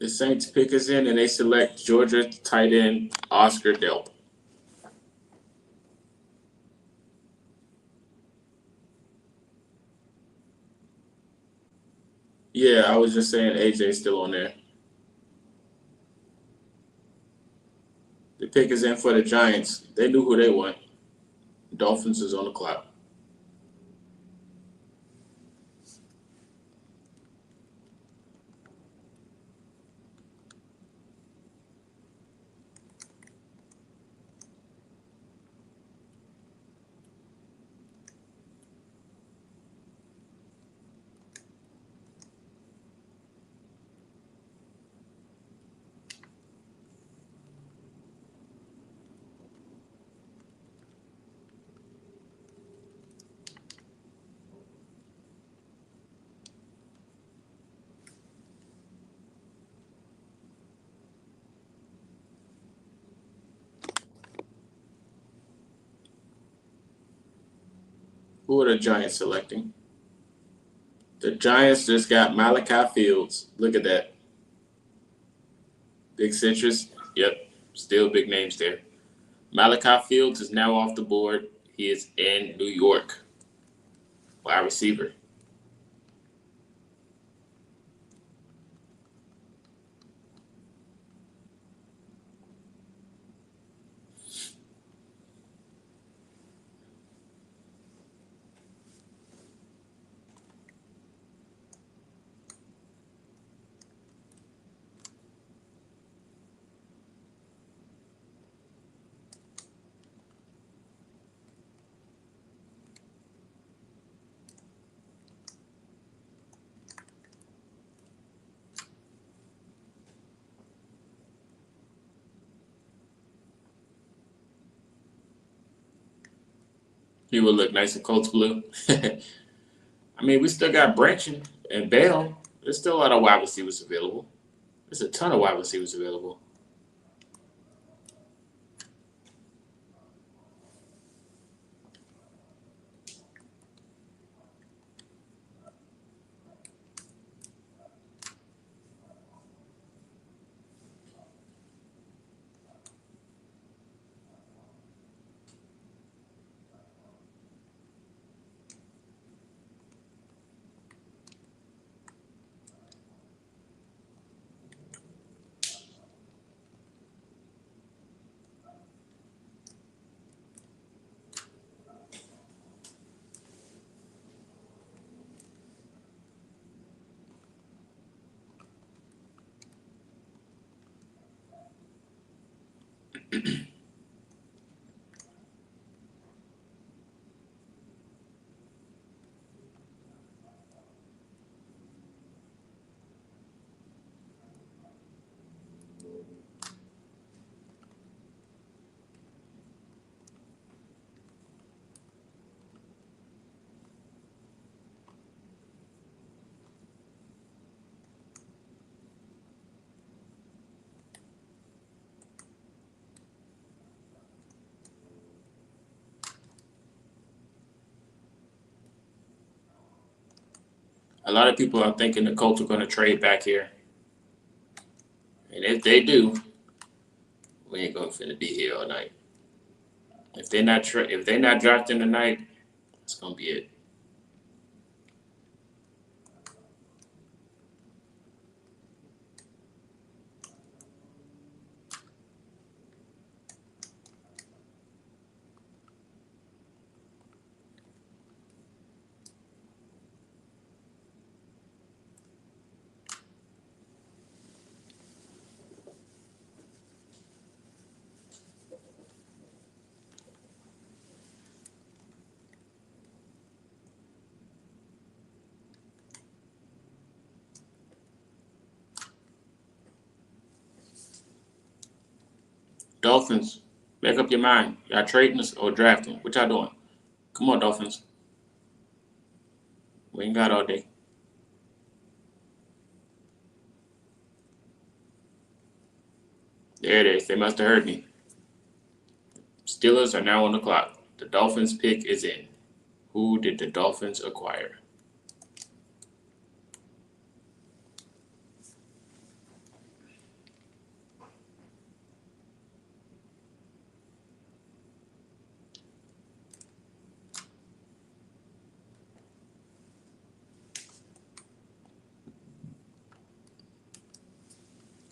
The Saints pick us in and they select Georgia tight end Oscar Delp. Yeah, I was just saying AJ's still on there. The pick is in for the Giants. They knew who they want. Dolphins is on the clock. Who are the Giants selecting? The Giants just got Malachi Fields. Look at that. Big citrus. Yep. Still big names there. Malachi Fields is now off the board. He is in New York. Wide receiver. He would look nice in Colts blue. I mean, we still got Branching and Bell. There's still a lot of wide receivers available. There's a ton of wide receivers available. A lot of people are thinking the Colts are going to trade back here. And if they do, we ain't going to be here all night. If they're not drafting tonight, it's going to be it. Dolphins, make up your mind. Y'all trading us or drafting? What y'all doing? Come on, Dolphins. We ain't got all day. There it is. They must have heard me. Steelers are now on the clock. The Dolphins pick is in. Who did the Dolphins acquire?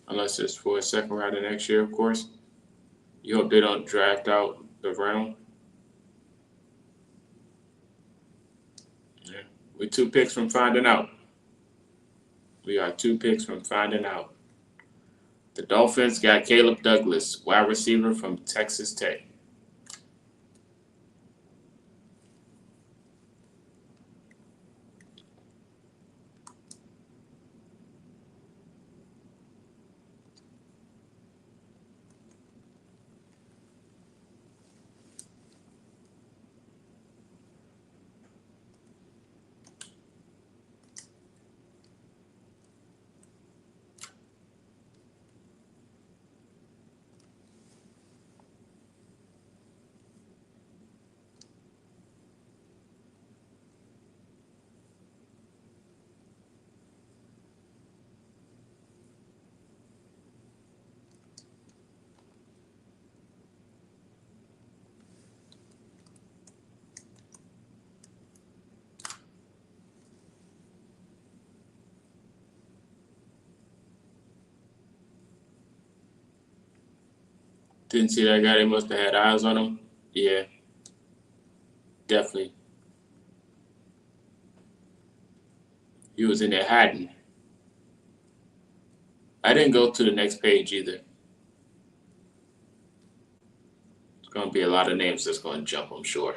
Unless it's for a second round of next year, of course. You hope they don't draft out the round. Yeah. We're 2 picks from finding out. We are 2 picks from finding out. The Dolphins got Caleb Douglas, wide receiver from Texas Tech. Didn't see that guy. They must have had eyes on him. Yeah, definitely. He was in there hiding. I didn't go to the next page either. It's going to be a lot of names that's going to jump, I'm sure.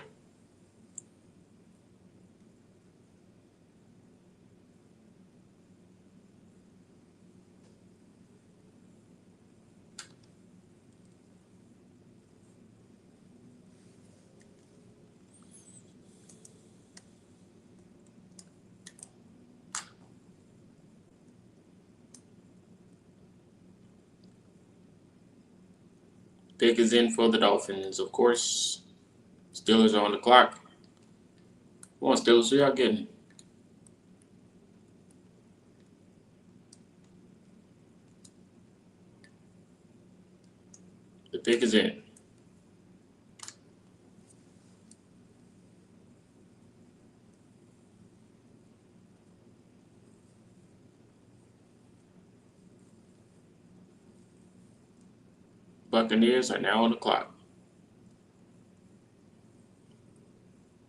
Pick is in for the Dolphins, of course. Steelers are on the clock. Come on, Steelers, who y'all getting? The pick is in. Buccaneers are now on the clock.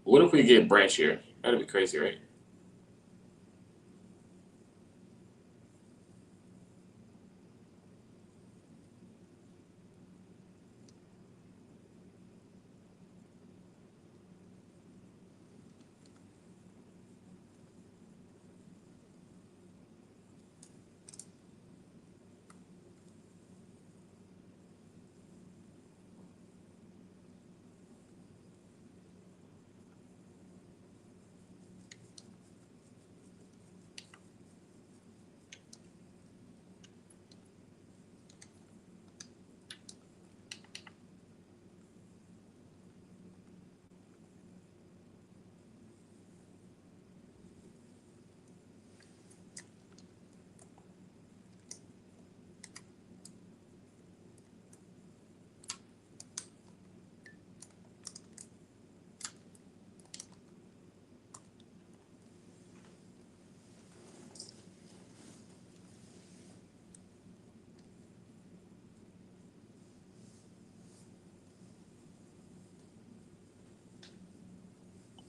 What if we get Branch here? That'd be crazy, right?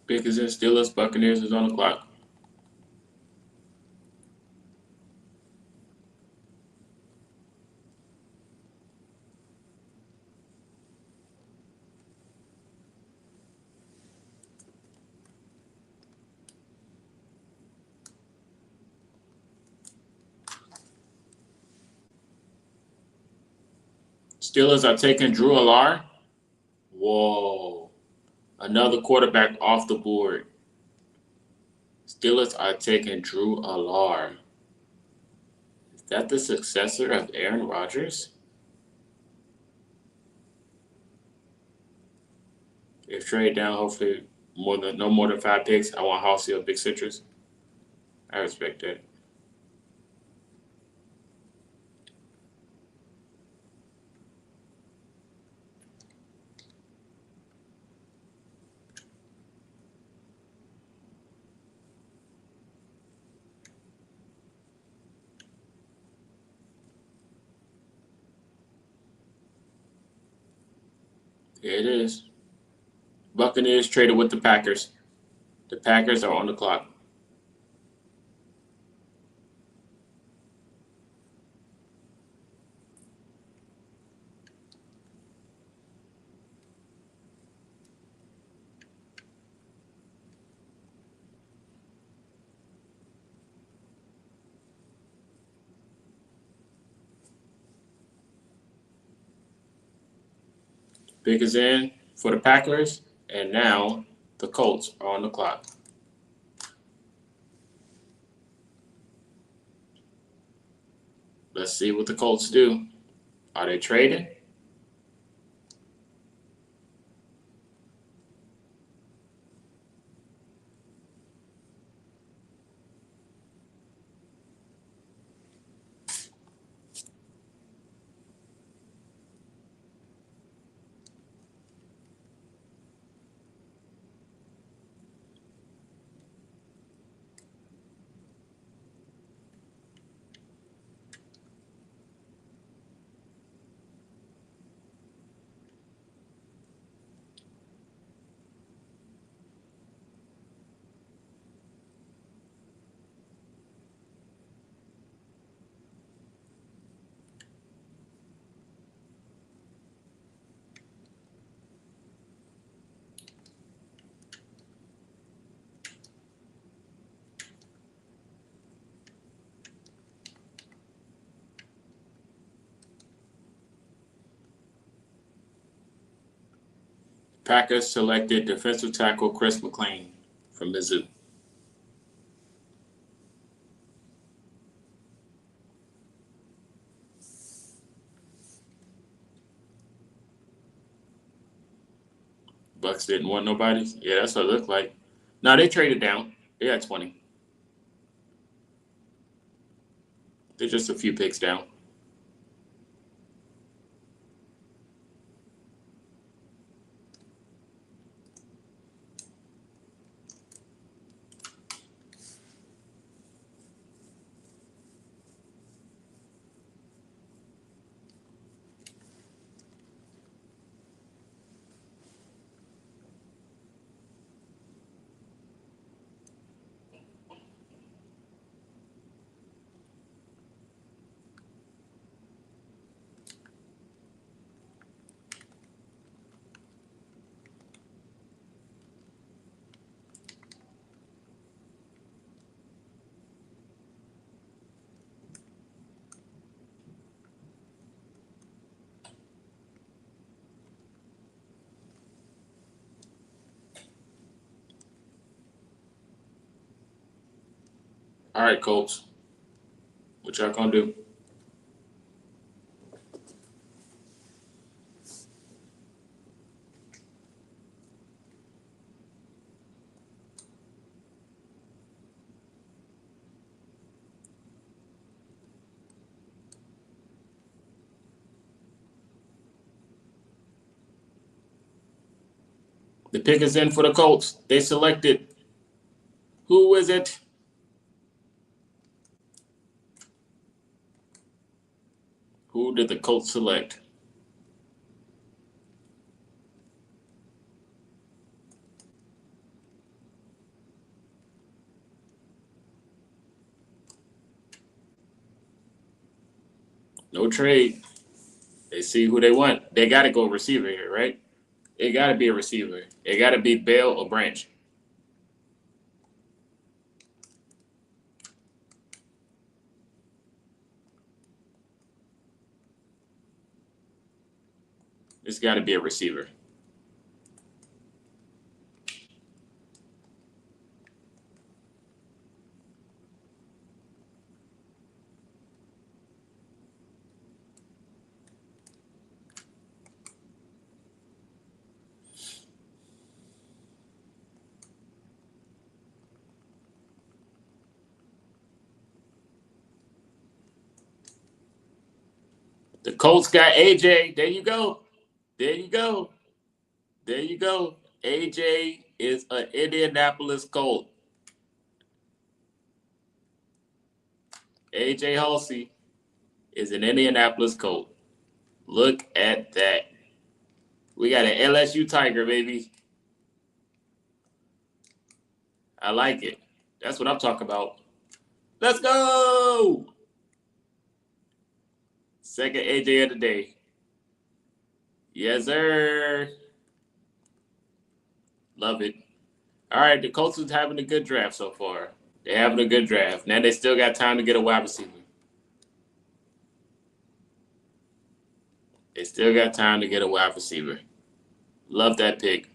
Pick is in. Steelers, Buccaneers is on the clock. Steelers are taking Drew Alar. Whoa. Another quarterback off the board. Steelers are taking Drew Alar. Is that the successor of Aaron Rodgers? If trade down, hopefully no more than 5 picks. I want Halsey or Big Citrus. I respect that. Here it is. Buccaneers traded with the Packers. The Packers are on the clock. Pick is in for the Packers, and now the Colts are on the clock. Let's see what the Colts do. Are they trading? Packers selected defensive tackle Chris McClain from Mizzou. Bucks didn't want nobody. Yeah, that's what it looked like. No, they traded down. They had 20. They're just a few picks down. All right, Colts. What y'all gonna do? The pick is in for the Colts. They selected. Who is it? Who did the Colts select? No trade. They see who they want. They got to go receiver here, right? It got to be a receiver. It got to be Bell or Branch. It's got to be a receiver. The Colts got AJ. There you go. There you go. There you go. AJ is an Indianapolis Colt. AJ Halsey is an Indianapolis Colt. Look at that. We got an LSU Tiger, baby. I like it. That's what I'm talking about. Let's go. Second AJ of the day. Yes, sir. Love it. All right, the Colts is having a good draft so far. They're having a good draft. Now they still got time to get a wide receiver. They still got time to get a wide receiver. Love that pick.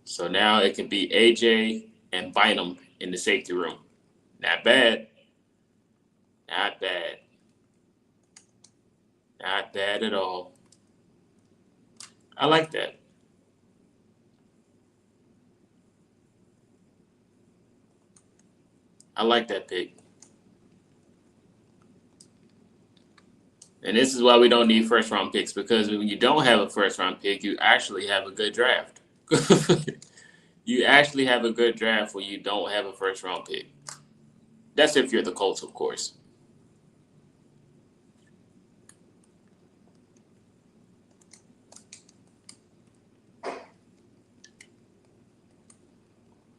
So now it can be AJ and Bynum in the safety room. Not bad. Not bad. Not bad at all. I like that. I like that pick. And this is why we don't need first round picks, because when you don't have a first round pick, you actually have a good draft. You actually have a good draft when you don't have a first round pick. That's if you're the Colts, of course.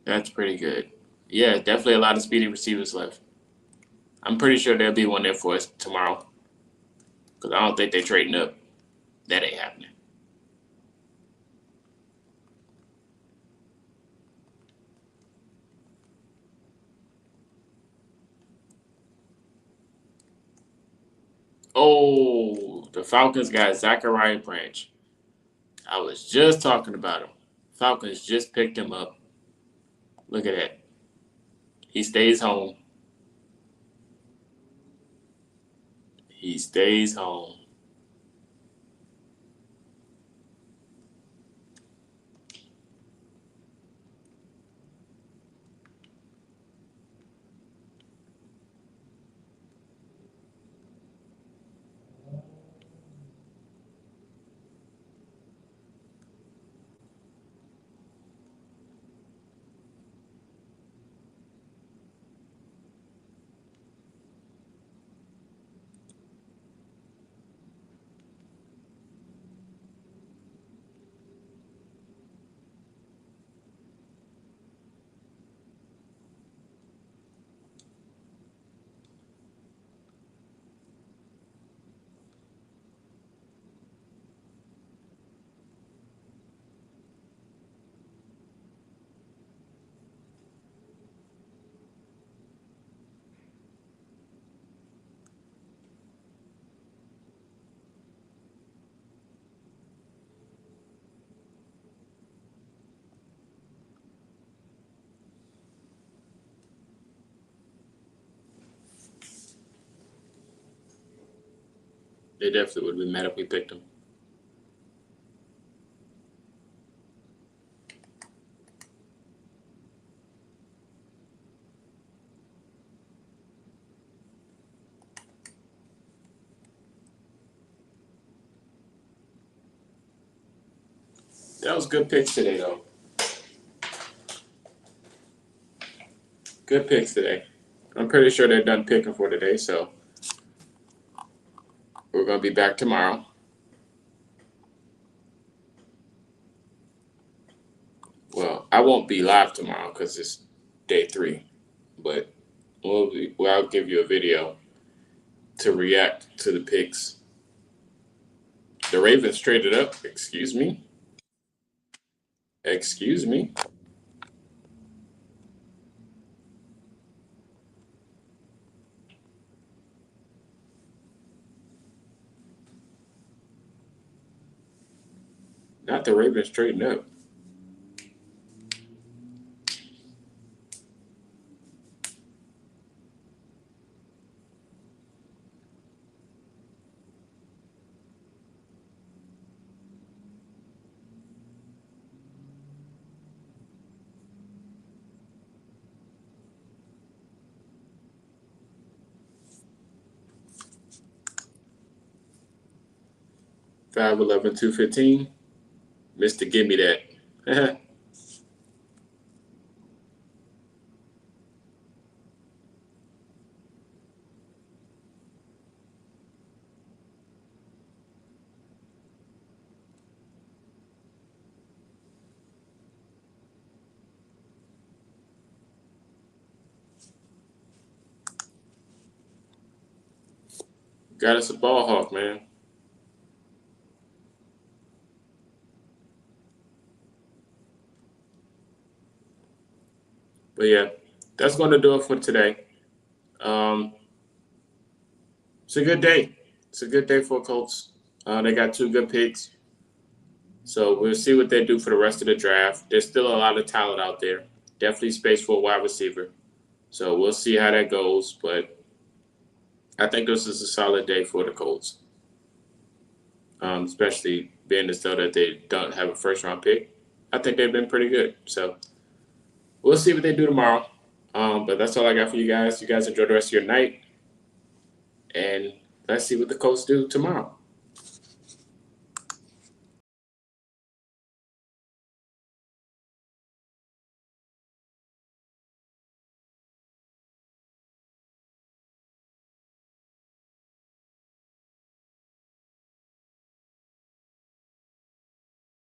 That's pretty good. Yeah, definitely a lot of speedy receivers left. I'm pretty sure there'll be one there for us tomorrow, because I don't think they're trading up. That ain't happening. Oh, the Falcons got Zachariah Branch. I was just talking about him. Falcons just picked him up. Look at that. He stays home. He stays home. They definitely would have been mad if we picked him. That was good picks today, though. Good picks today. I'm pretty sure they're done picking for today, so we're going to be back tomorrow. Well, I won't be live tomorrow because it's day 3, but I'll give you a video to react to the picks. The Ravens traded up. Excuse me. Excuse me. Not the Ravens trading up. Five, 11, 215. Mister, give me that. Got us a ball hawk, man. But yeah, that's going to do it for today. Um, it's a good day. It's a good day for Colts. They got two good picks. So we'll see what they do for the rest of the draft. There's still a lot of talent out there. Definitely space for a wide receiver. So we'll see how that goes. But I think this is a solid day for the Colts, especially being as though that they don't have a first round pick. I think they've been pretty good. So we'll see what they do tomorrow. But that's all I got for you guys. You guys enjoy the rest of your night. And let's see what the Colts do tomorrow.